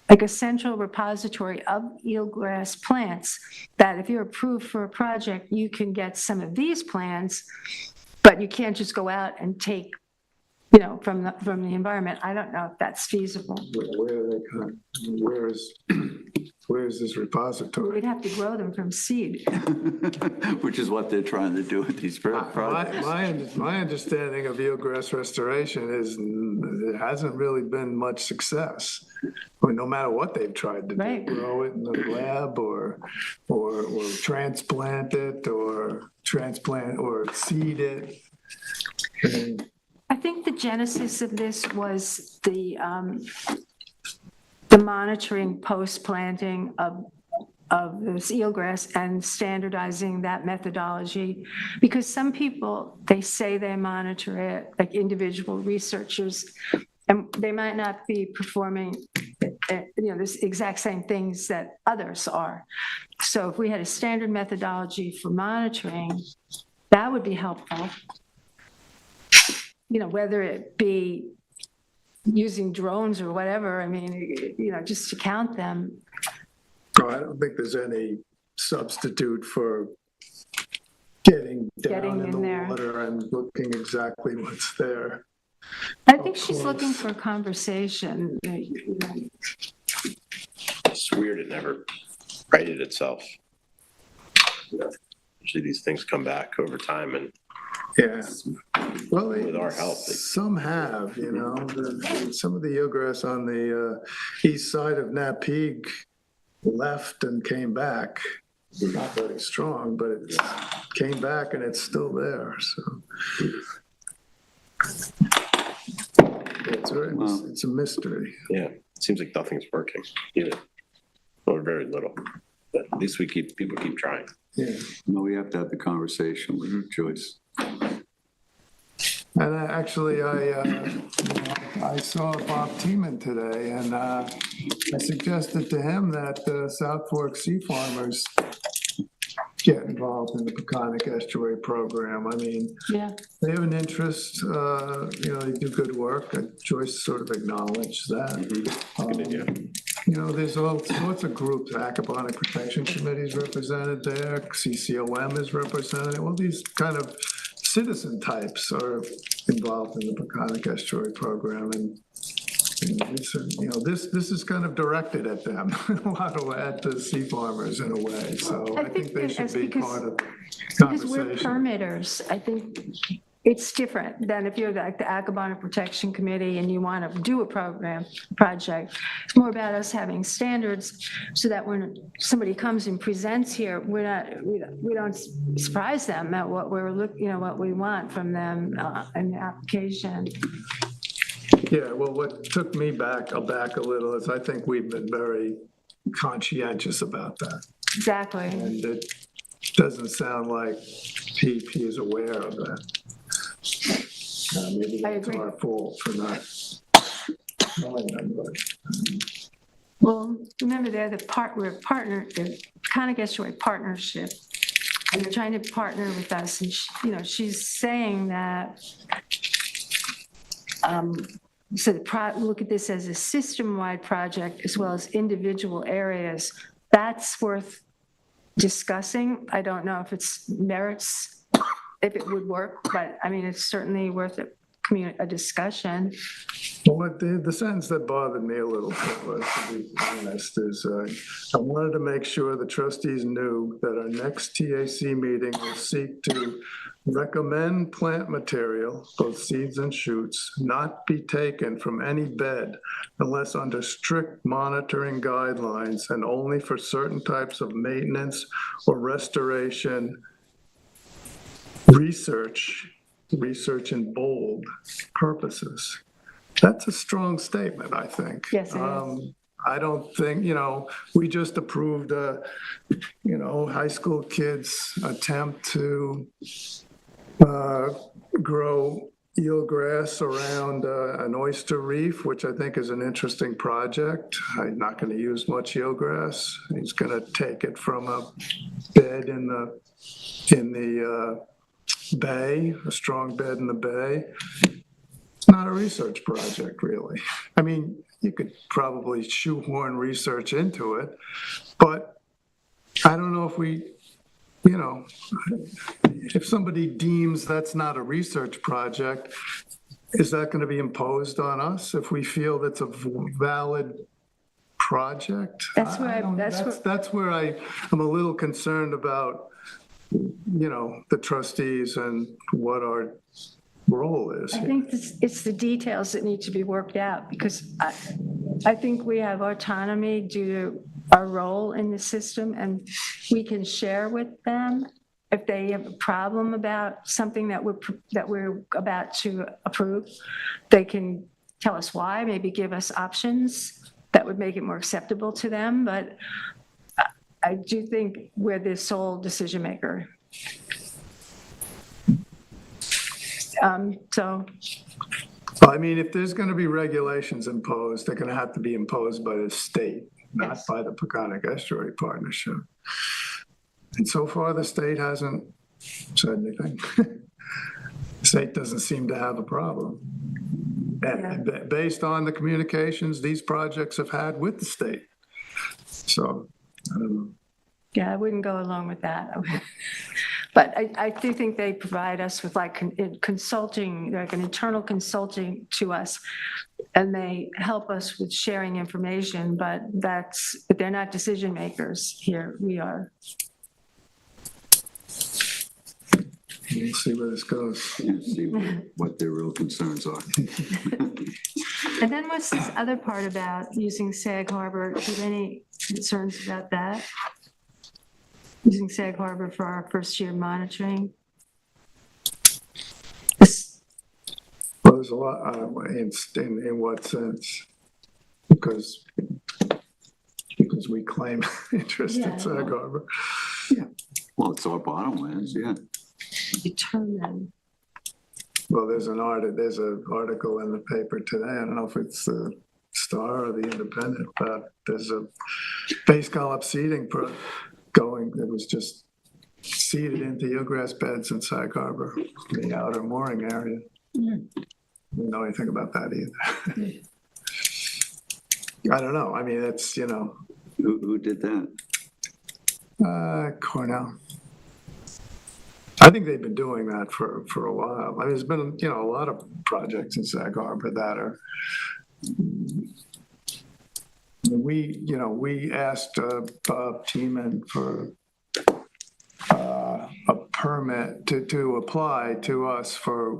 like a central repository of eelgrass plants, that if you're approved for a project, you can get some of these plants, but you can't just go out and take, from the environment. I don't know if that's feasible. Where are they coming? Where is this repository? We'd have to grow them from seed. Which is what they're trying to do with these projects. My understanding of eelgrass restoration is it hasn't really been much success. I mean, no matter what they've tried to Right. do, grow it in the lab or transplant it or seed it. And I think the genesis of this was the monitoring post-planting of this eelgrass and standardizing that methodology. Because some people, they say they monitor it, like individual researchers, and they might not be performing, this exact same things that others are. So if we had a standard methodology for monitoring, that would be helpful. Whether it be using drones or whatever, I mean, just to count them. I don't think there's any substitute for getting down in in the there. water and looking exactly what's there. I think she's looking for a conversation. It's weird, it never righted itself. Usually these things come back over time and Yeah. Well, with our help. Some have, some of the eelgrass on the east side of Napeague left and came back. Not very strong, but it came back and it's still there, so. It's a mystery. Yeah, it seems like nothing's working either, or very little. But at least people keep trying. Yeah. No, we have to have the conversation with Joyce. And actually, I saw Bob Tiemann today, and I suggested to him that South Fork Sea Farmers get involved in the Peconic Estuary Program. I mean, Yeah, they have an interest, they do good work. Joyce sort of acknowledged that. Good idea. There's all sorts of groups. Acabonic Protection Committee is represented there. CCOM is represented. Well, these kind of citizen types are involved in the Peconic Estuary Program, and this is kind of directed at them, at the sea farmers in a way. So I think they should be part of the because we're conversation. permitters. I think it's different than if you're like the Acabonic Protection Committee and you want to do a project. It's more about us having standards so that when somebody comes and presents here, we don't surprise them at what we're looking, what we want from them in the application. Yeah, well, what took me back a little is I think we've been very conscientious about that. Exactly. And it doesn't sound like PP is aware of that. Maybe I that's agree. our fault for not knowing them, but. Well, remember we're a partner, the Peconic Estuary Partnership, and they're trying to partner with us, and, she's saying that, look at this as a system-wide project as well as individual areas. That's worth discussing. I don't know if it's merits, if it would work, but I mean, it's certainly worth a discussion. Well, the sentence that bothered me a little bit was, to be honest, is I wanted to make sure the trustees knew that our next TAC meeting will seek to recommend plant material, both seeds and shoots, not be taken from any bed unless under strict monitoring guidelines and only for certain types of maintenance or restoration research in bold purposes. That's a strong statement, I think. Yes, it is. I don't think, we just approved high school kids' attempt to grow eelgrass around an oyster reef, which I think is an interesting project. I'm not going to use much eelgrass. He's going to take it from a bed in the bay, a strong bed in the bay. It's not a research project, really. I mean, you could probably shoehorn research into it, but I don't know if if somebody deems that's not a research project, is that going to be imposed on us if we feel that's a valid project? That's where I'm a little concerned about, the trustees and what our role is. I think it's the details that need to be worked out, because I think we have autonomy due to our role in the system, and we can share with them if they have a problem about something that we're about to approve. They can tell us why, maybe give us options that would make it more acceptable to them, but I do think we're the sole decision maker. I mean, if there's going to be regulations imposed, they're going to have to be imposed by the state, not by the Peconic Estuary Partnership. And so far, the state hasn't said anything. The state doesn't seem to have a problem. And based on the communications these projects have had with the state. So, I don't know. Yeah, I wouldn't go along with that. But I do think they provide us with consulting, like an internal consulting to us, and they help us with sharing information, but they're not decision makers here. We are. We'll see where this goes. And see what their real concerns are. And then what's this other part about using Sag Harbor? Do you have any concerns about that? Using Sag Harbor for our first year monitoring? Well, there's a lot, in what sense? Because we claim interest in Sag Harbor. Yeah. Well, it's our bottomlands, yeah. Determine. Well, there's an article in the paper today. I don't know if it's the Star or the Independent, but there's a base collop seeding going. It was just seeded into eelgrass beds in Sag Harbor, the outer mooring area. Didn't know anything about that either. I don't know. I mean, it's, Who did that? Cornell. I think they've been doing that for a while. I mean, there's been, a lot of projects in Sag Harbor that are, we asked Bob Tiemann for a permit to apply to us for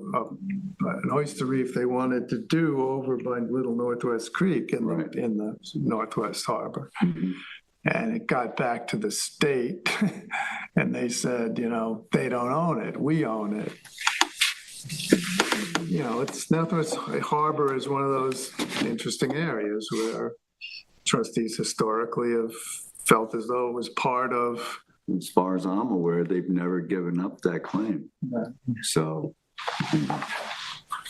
an oyster reef they wanted to do over by Little Northwest Creek in the Northwest Harbor. Mm-hmm. And it got back to the state and they said, they don't own it, we own it. It's Northwest Harbor is one of those interesting areas where trustees historically have felt as though it was part of. As far as I'm aware, they've never given up that claim. Yeah. So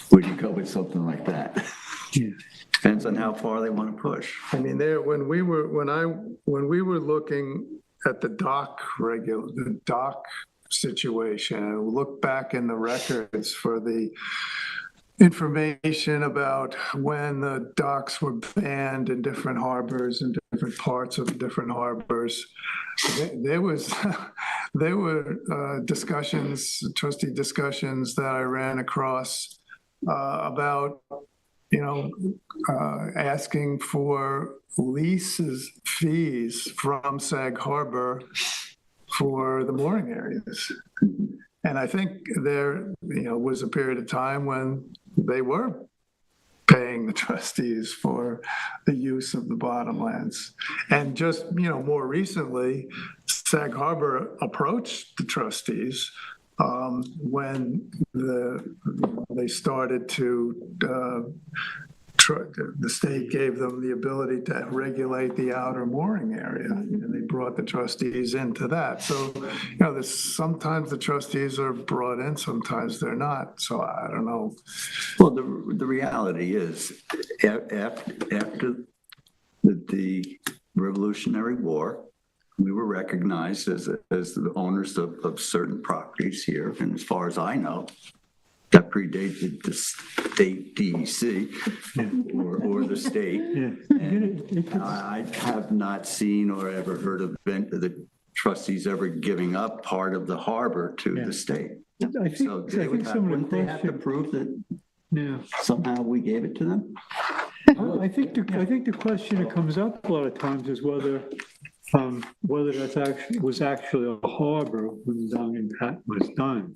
where do you go with something like that? Yeah. Depends on how far they want to push. I mean, when we were looking at the dock situation and look back in the records for the information about when the docks were banned in different harbors and different parts of different harbors, there were discussions, trustee discussions that I ran across about, asking for leases, fees from Sag Harbor for the mooring areas. And I think there, was a period of time when they were paying the trustees for the use of the bottomlands. And just, more recently, Sag Harbor approached the trustees when they started to, the state gave them the ability to regulate the outer mooring area, and they brought the trustees into that. So, sometimes the trustees are brought in, sometimes they're not. So I don't know. Well, the reality is, after the Revolutionary War, we were recognized as the owners of certain properties here, and as far as I know, that predated the state DEC or the state. And I have not seen or ever heard of the trustees ever giving up part of the harbor to the state. So they would have, wouldn't they have to prove that somehow we gave it to them? I think the question that comes up a lot of times is whether that was actually a harbor when Dung Pat was done.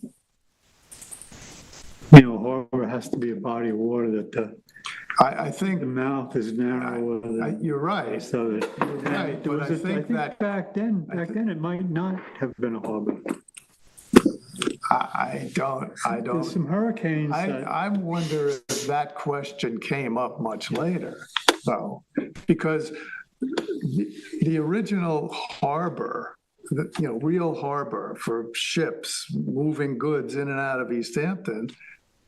Harbor has to be a body of water that I think the mouth is narrow. you're right. So Right, but I think that back then it might not have been a harbor. I don't. There's some hurricanes. I wonder if that question came up much later, though, because the original harbor, real harbor for ships moving goods in and out of East Hampton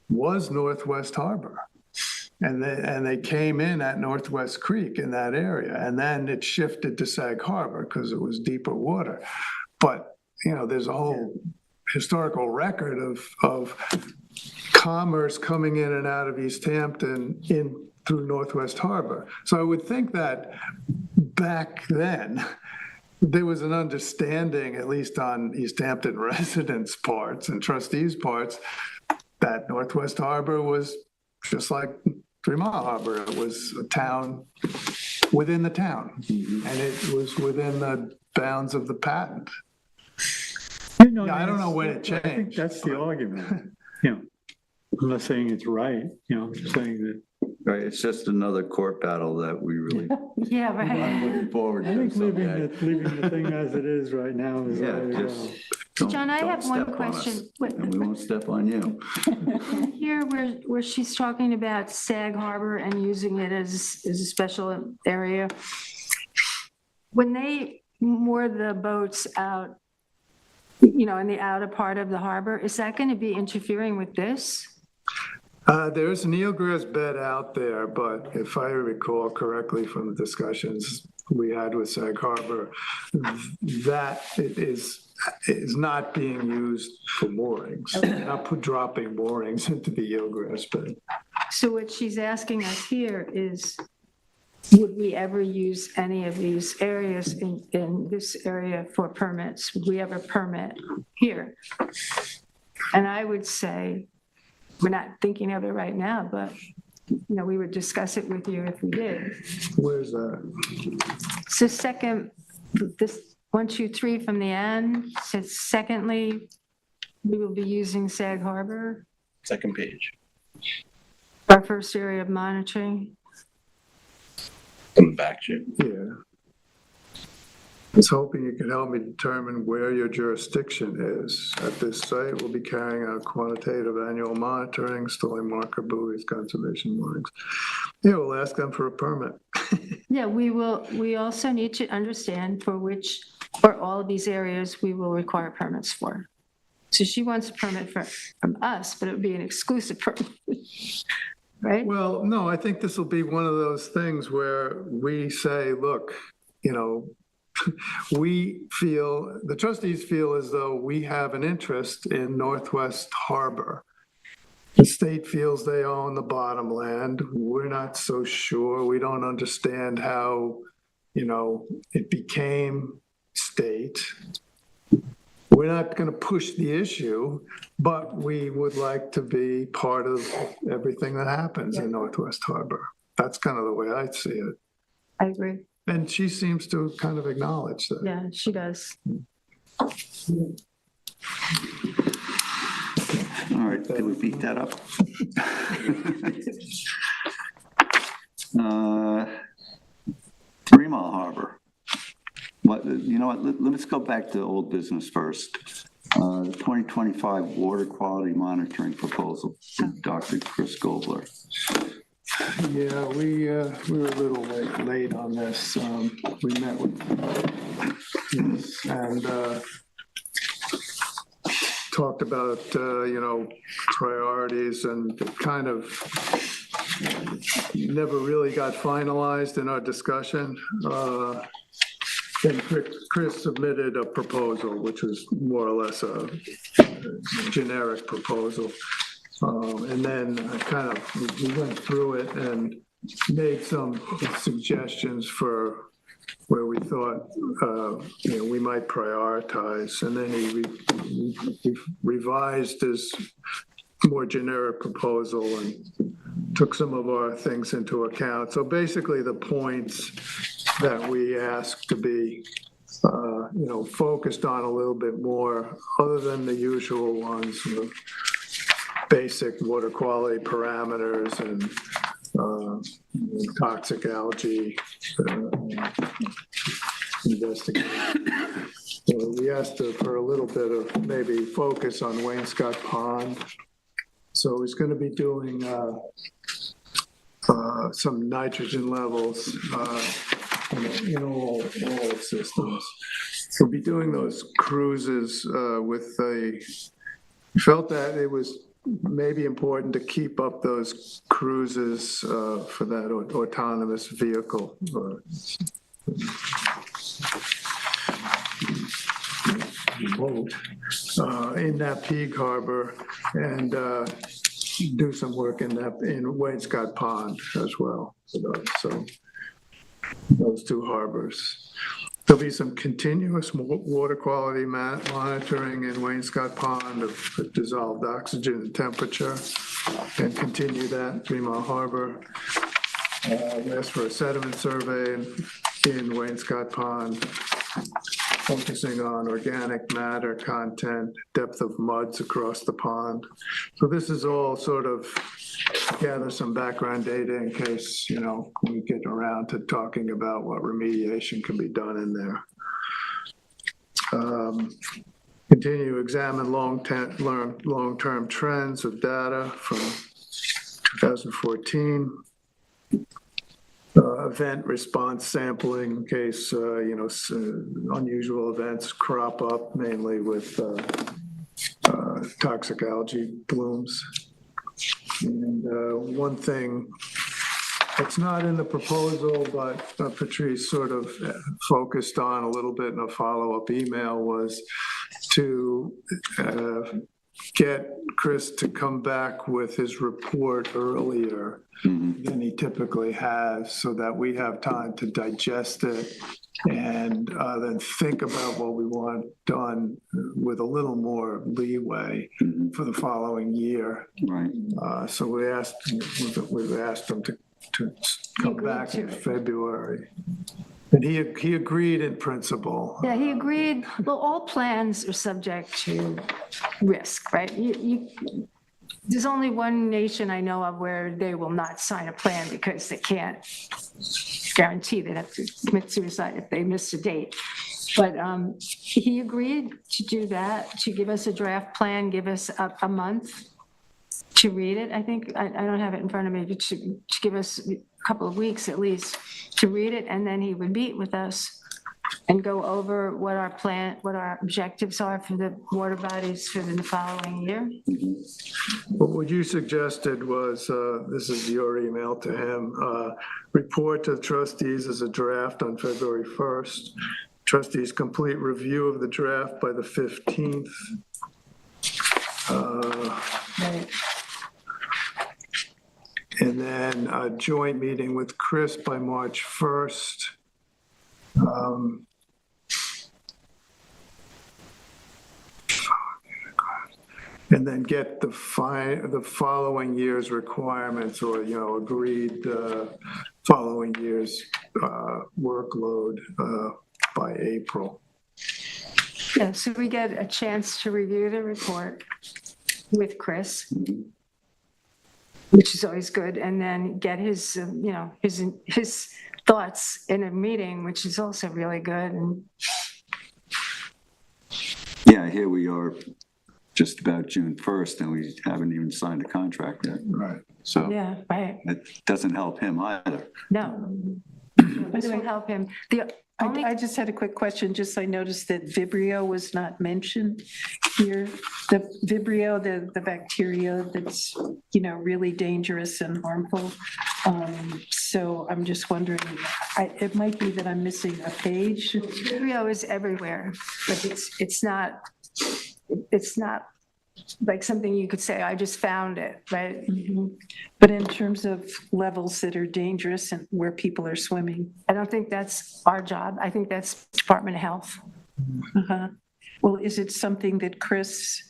was Northwest Harbor. And they came in at Northwest Creek in that area, and then it shifted to Sag Harbor because it was deeper water. But, there's a whole historical record of commerce coming in and out of East Hampton through Northwest Harbor. So I would think that back then, there was an understanding, at least on East Hampton residents' parts and trustees' parts, that Northwest Harbor was just like 3 Mile Harbor. It was a town within the town, and it was within the bounds of the patent. I don't know when it changed. I think that's the argument. I'm not saying it's right. I'm just saying that. Right, it's just another court battle that we really Yeah, right. I'm looking forward to. I think someday. leaving the thing as it is right now is. Just John, I have one step on us, question. and we won't step on you. Here, where she's talking about Sag Harbor and using it as a special area, when they moor the boats out, in the outer part of the harbor, is that going to be interfering with this? There's an eelgrass bed out there, but if I recall correctly from the discussions we had with Sag Harbor, that it is not being used for moorings. They're not dropping moorings into the eelgrass bed. So what she's asking us here is, would we ever use any of these areas in this area for permits? Would we ever permit here? And I would say, we're not thinking of it right now, but, we would discuss it with you if we did. Where's that? So second, this 1, 2, 3 from the end says, secondly, we will be using Sag Harbor, Second page. our first area of monitoring. Coming back to you. Yeah. I was hoping you could help me determine where your jurisdiction is. At this site, we'll be carrying out quantitative annual monitoring, installing marker buoys, conservation moorings. Yeah, we'll ask them for a permit. Yeah, we also need to understand for all of these areas we will require permits for. So she wants a permit from us, but it would be an exclusive permit, right? Well, no, I think this will be one of those things where we say, look, the trustees feel as though we have an interest in Northwest Harbor. The state feels they own the bottomland. We're not so sure. We don't understand how, it became state. We're not going to push the issue, but we would like to be part of everything that happens in Northwest Harbor. That's kind of the way I see it. I agree. And she seems to kind of acknowledge that. Yeah, she does. All right, did we beat that up? 3 Mile Harbor. You know what, let's go back to old business first. The 2025 water quality monitoring proposal, Dr. Chris Gobler. Yeah, we were a little late on this. We met with and talked about, priorities, and kind of never really got finalized in our discussion. Then Chris submitted a proposal, which was more or less a generic proposal. And then we went through it and made some suggestions for where we thought, we might prioritize. And then he revised his more generic proposal and took some of our things into account. So basically the points that we asked to be, focused on a little bit more, other than the usual ones, basic water quality parameters and toxic algae investigation. So we asked for a little bit of maybe focus on Wainscott Pond. So he's going to be doing some nitrogen levels in all systems. He'll be doing those cruises felt that it was maybe important to keep up those cruises for that autonomous vehicle. Boat in that Peak Harbor, and do some work in Wainscott Pond as well. So those 2 harbors. There'll be some continuous water quality monitoring in Wainscott Pond of dissolved oxygen and temperature, and continue that in 3 Mile Harbor. We asked for a sediment survey in Wainscott Pond, focusing on organic matter content, depth of muds across the pond. So this is all sort of gather some background data in case, we get around to talking about what remediation can be done in there. Continue to examine long-term trends of data from 2014. Event response sampling in case, unusual events crop up, mainly with toxic algae blooms. And one thing that's not in the proposal, but Patrice sort of focused on a little bit in a follow-up email, was to get Chris to come back with his report earlier than he typically has, so that we have time to digest it and then think about what we want done with a little more leeway for the following year. Right. So we've asked him to come back in February. And he agreed in principle. Yeah, he agreed. Well, all plans are subject to risk, right? There's only one nation I know of where they will not sign a plan because they can't guarantee they'd have to commit suicide if they miss a date. But he agreed to do that, to give us a draft plan, give us a month to read it. I think, I don't have it in front of me, but to give us a couple of weeks at least to read it, and then he would meet with us and go over what our objectives are for the water bodies for the following year. But what you suggested was, this is your email to him, report to the trustees as a draft on February 1st, trustees complete review of the draft by the 15th. Right. And then a joint meeting with Chris by March 1st. And then get the following year's requirements or, agreed following year's workload by April. Yeah, so we get a chance to review the report with Chris, which is always good, and then get his, his thoughts in a meeting, which is also really good. And Yeah, here we are, just about June 1st, and we haven't even signed a contract yet. Right. So yeah, right. it doesn't help him either. No. This will help him. The only, I just had a quick question, just I noticed that Vibrio was not mentioned here. The Vibrio, the bacteria that's, really dangerous and harmful. So I'm just wondering, it might be that I'm missing a page. Vibrio is everywhere, but it's not like something you could say, I just found it, right? But in terms of levels that are dangerous and where people are swimming. I don't think that's our job. I think that's Department of Health. Uh-huh. Well, is it something that Chris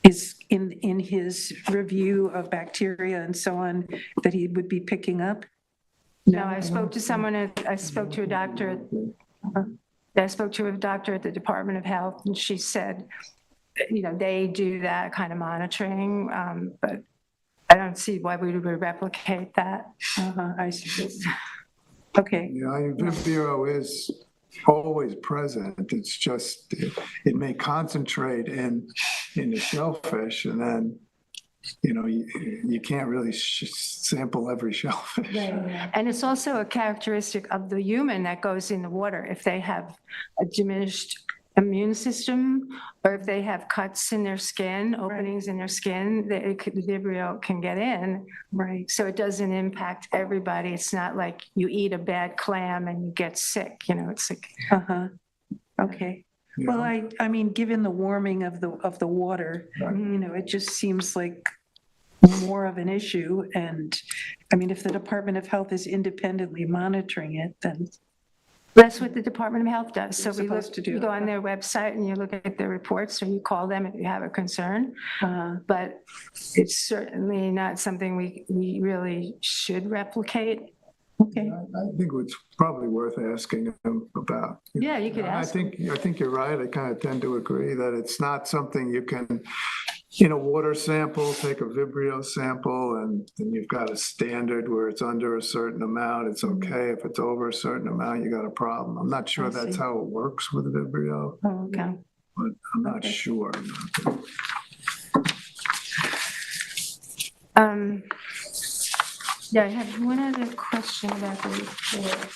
is in his review of bacteria and so on, that he would be picking up? No, I spoke to someone, I spoke to a doctor, I spoke to a doctor at the Department of Health, and she said, they do that kind of monitoring, but I don't see why we would replicate that. I see. Okay. Yeah, Vibrio is always present. It's just, it may concentrate in the shellfish, and then, you can't really sample every shellfish. And it's also a characteristic of the human that goes in the water. If they have a diminished immune system, or if they have cuts in their skin, openings in their skin, the Vibrio can get in. Right. So it doesn't impact everybody. It's not like you eat a bad clam and you get sick, it's like. Okay. Well, I mean, given the warming of the water, it just seems like more of an issue. And I mean, if the Department of Health is independently monitoring it, then. That's what the Department of Health does. So They're supposed to do you go that. on their website and you look at their reports, or you call them if you have a concern. But it's certainly not something we really should replicate. Okay. I think it's probably worth asking him about. Yeah, you could ask. I think you're right. I kind of tend to agree that it's not something you can, water sample, take a Vibrio sample, and then you've got a standard where it's under a certain amount, it's okay. If it's over a certain amount, you got a problem. I'm not sure that's how it works with Vibrio, Oh, okay. but I'm not sure. Yeah, I have one other question about the report.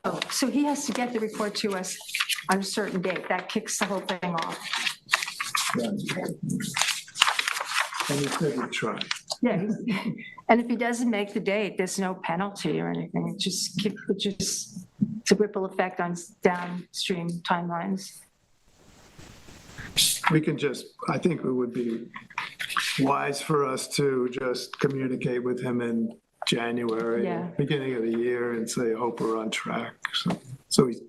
Oh, so he has to get the report to us on a certain date. That kicks the whole thing off. And he said he'd try. Yeah. And if he doesn't make the date, there's no penalty or anything. It's a ripple effect on downstream timelines. We can I think it would be wise for us to just communicate with him in January, Yeah. beginning of the year, and say, hope we're on track. So we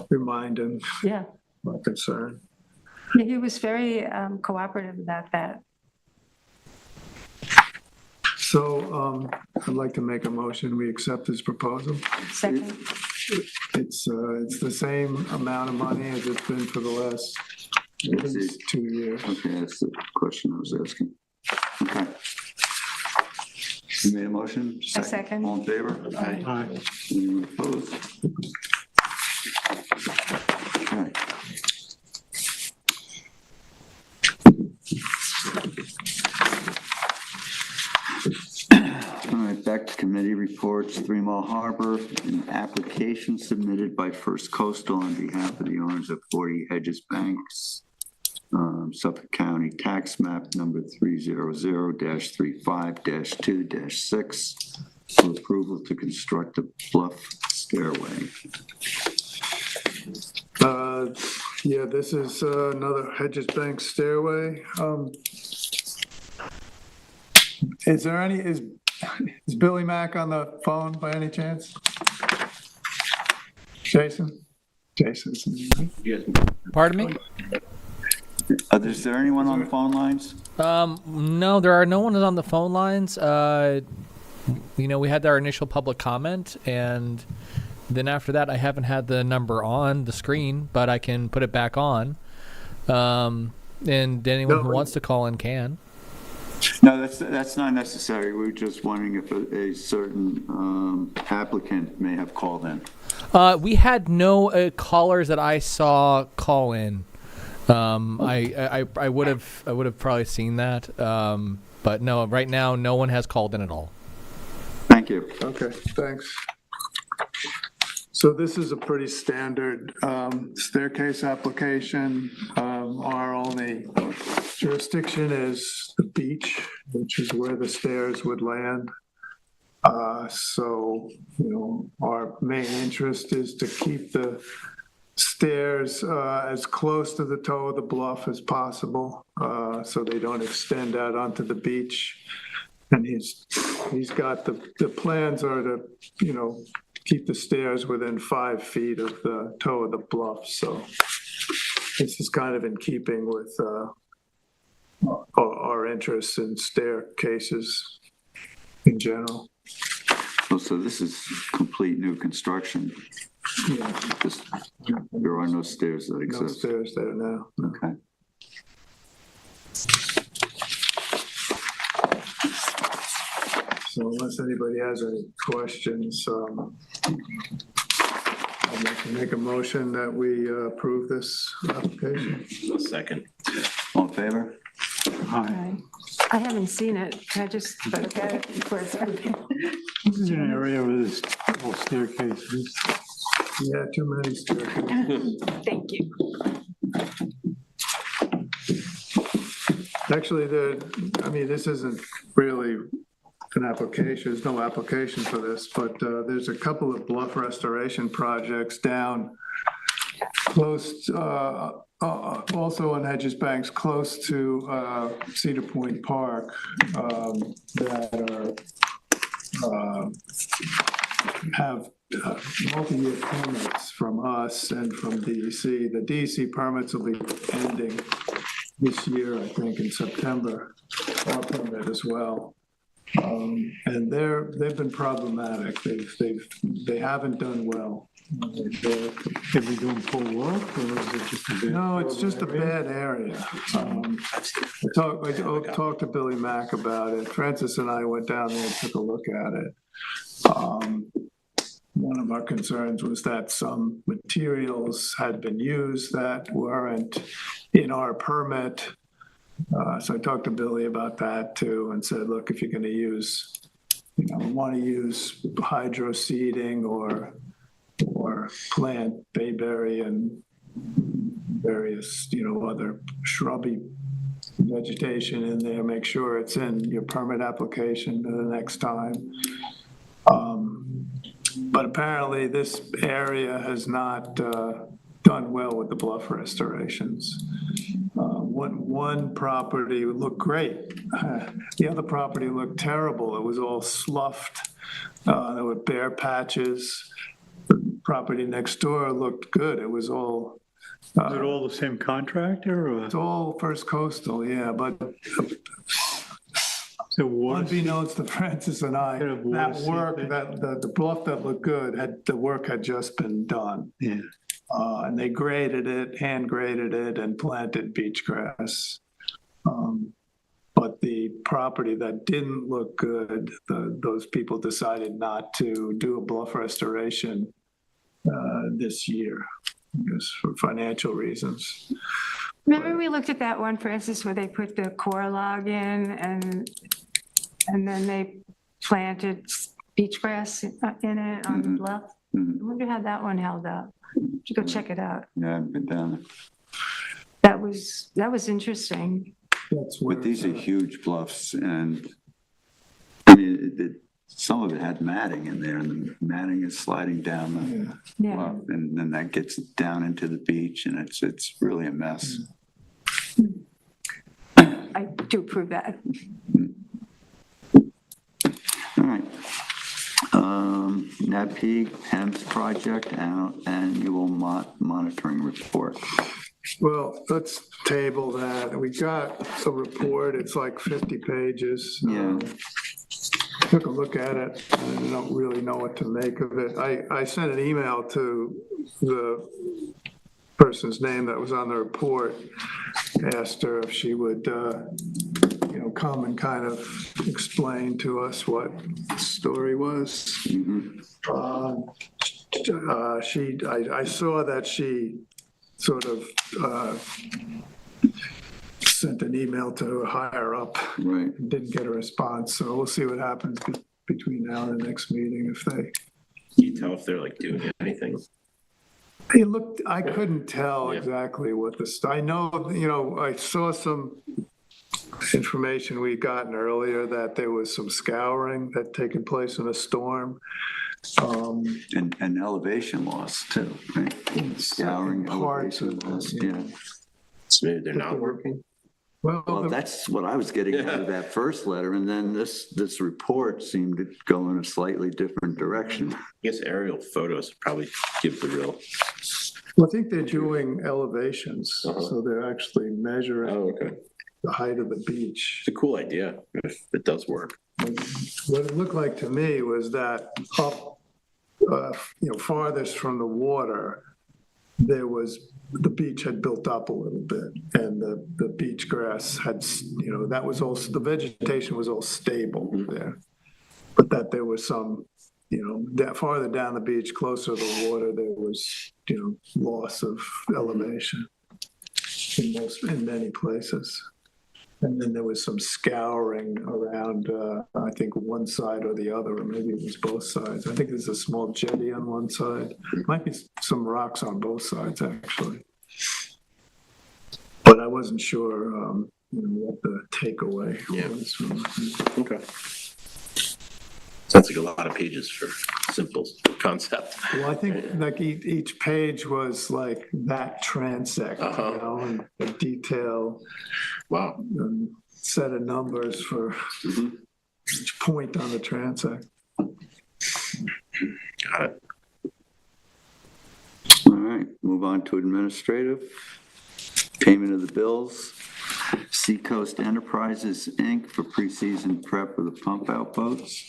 remind him Yeah. of our concern. Yeah, he was very cooperative about that. So I'd like to make a motion, we accept his proposal. Second, It's the same amount of money as it's been for the last at least 2 years. Okay, that's the question I was asking. Okay. You made a motion? A second. All in favor? Aye. Anyone opposed? Okay. All right, back to committee reports. 3 Mile Harbor, an application submitted by First Coastal on behalf of the owners of 40 Hedges Banks, Suffolk County Tax Map number 300-35-2-6 for approval to construct a bluff stairway. Yeah, this is another Hedges Bank stairway. Is there any, is Billy Mack on the phone by any chance? Jason? Jason's. Pardon me? Is there anyone on the phone lines? No, there are no one on the phone lines. We had our initial public comment, and then after that, I haven't had the number on the screen, but I can put it back on. And anyone who wants to call in can. No, that's not necessary. We're just wondering if a certain applicant may have called in. We had no callers that I saw call in. I would have probably seen that, but no. Right now, no one has called in at all. Thank you. Okay, thanks. So this is a pretty standard staircase application. Our only jurisdiction is the beach, which is where the stairs would land. So, our main interest is to keep the stairs as close to the toe of the bluff as possible, so they don't extend out onto the beach. And he's got the plans are to, keep the stairs within 5 feet of the toe of the bluff. So this is kind of in keeping with our interests in staircases in general. So this is complete new construction. Yeah, There are no stairs that no exist. stairs there now. Okay. So unless anybody has any questions, I'd like to make a motion that we approve this application. Second. All in favor? I haven't seen it. Can I just look at it for a second? This is an area with this little staircase. Yeah, too many staircases. Thank you. Actually, this isn't really an application, there's no application for this, but there's a couple of bluff restoration projects down close, also on Hedges Banks, close to Cedar Point Park, that have multi-year permits from us and from DEC. The DEC permits will be ending this year, I think, in September, our permit as well. And they've been problematic. They haven't done well. Have we doing full work, or is it just a bit? No, it's just a bad area. I talked to Billy Mack about it. Francis and I went down there and took a look at it. One of our concerns was that some materials had been used that weren't in our permit. So I talked to Billy about that too and said, look, if you're going to use, want to use hydro seeding or plant bayberry and various, other shrubby vegetation in there, make sure it's in your permit application the next time. But apparently this area has not done well with the bluff restorations. One property looked great. The other property looked terrible. It was all sloughed. There were bare patches. The property next door looked good. It was all. Is it all the same contractor, or? It's all First Coastal, yeah, but The water. unbeknownst to Francis and I, Bit of water that work, seepage. the bluff that looked good, the work had just been done. Yeah. And they graded it, hand graded it, and planted beach grass. But the property that didn't look good, those people decided not to do a bluff restoration this year, I guess for financial reasons. Remember we looked at that one, Francis, where they put the core log in and then they planted beach grass in it on the bluff? I wonder how that one held up. You go check it out. Yeah, I've been down there. That was interesting. That's where But these are it's, huge bluffs, and I mean, some of it had matting in there, and the matting is sliding down the, Yeah. well, and then that gets down into the beach, and it's really a mess. I do approve that. All right. NAPEG PEMS project annual monitoring report. Well, let's table that. We got a report, it's like 50 pages. Yeah. Took a look at it, and I don't really know what to make of it. I sent an email to the person's name that was on the report, asked her if she would, come and kind of explain to us what the story was. I saw that she sort of sent an email to her higher up. Right. Didn't get a response, so we'll see what happens between now and the next meeting if they. You tell if they're like doing anything. It looked, I couldn't tell Yeah. exactly what I know, I saw some information we'd gotten earlier that there was some scouring that taken place in a storm. And elevation loss too, right? Scouring, Parts elevation of loss, it, yeah. So maybe they're not working. Well, Well, that's what I was getting out of that first letter, and then this report seemed to go in a slightly different direction. I guess aerial photos probably give the real. I think they're doing elevations, Uh-huh. so they're actually measuring Oh, okay. the height of the beach. It's a cool idea if it does work. What it looked like to me was that up, farthest from the water, the beach had built up a little bit, and the beach grass had, that was also, the vegetation was all stable there. But that there was some, that farther down the beach, closer to the water, there was, loss of elevation in many places. And then there was some scouring around, I think one side or the other, or maybe it was both sides. I think there's a small jetty on one side. Might be some rocks on both sides, actually. But I wasn't sure, what the takeaway Yeah. was from. Okay. Sounds like a lot of pages for simple concept. Well, I think like each page was like that transect, Uh-huh. and a detail, Wow. set of numbers for each point on the transect. Got it. All right, move on to administrative. Payment of the bills. Seacoast Enterprises, Inc. for preseason prep for the pump out boats,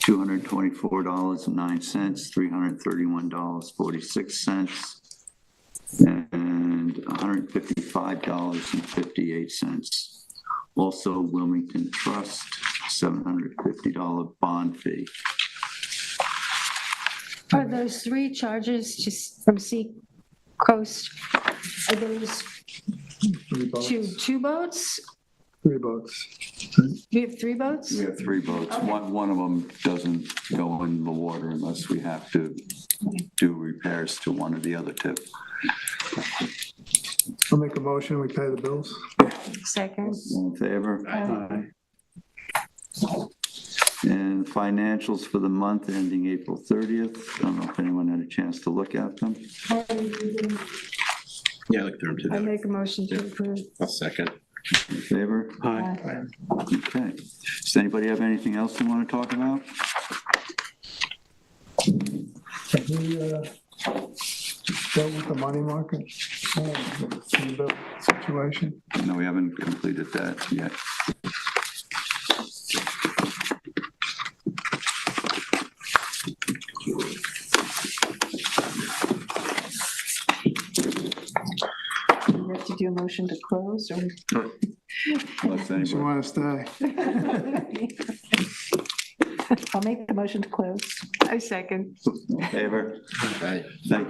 $224.09, $331.46, and $155.58. Also Wilmington Trust, $750 bond fee. Are those three charges just from Seacoast, are those Three boats. two boats? Three boats. We have three boats? We have three boats. One of them doesn't go in the water unless we have to do repairs to one of the other two. I'll make a motion, we pay the bills. Second. All in favor? Aye. And financials for the month ending April 30th. I don't know if anyone had a chance to look at them. Yeah, I looked through them I today. make a motion to approve. I'll second. In favor? Aye. Okay. Does anybody have anything else they want to talk about? Have we dealt with the money market situation? No, we haven't completed that yet. You have to do a motion to close or? Unless You anybody, want to stay? I'll make the motion to close. I second. in favor? Aye. Thank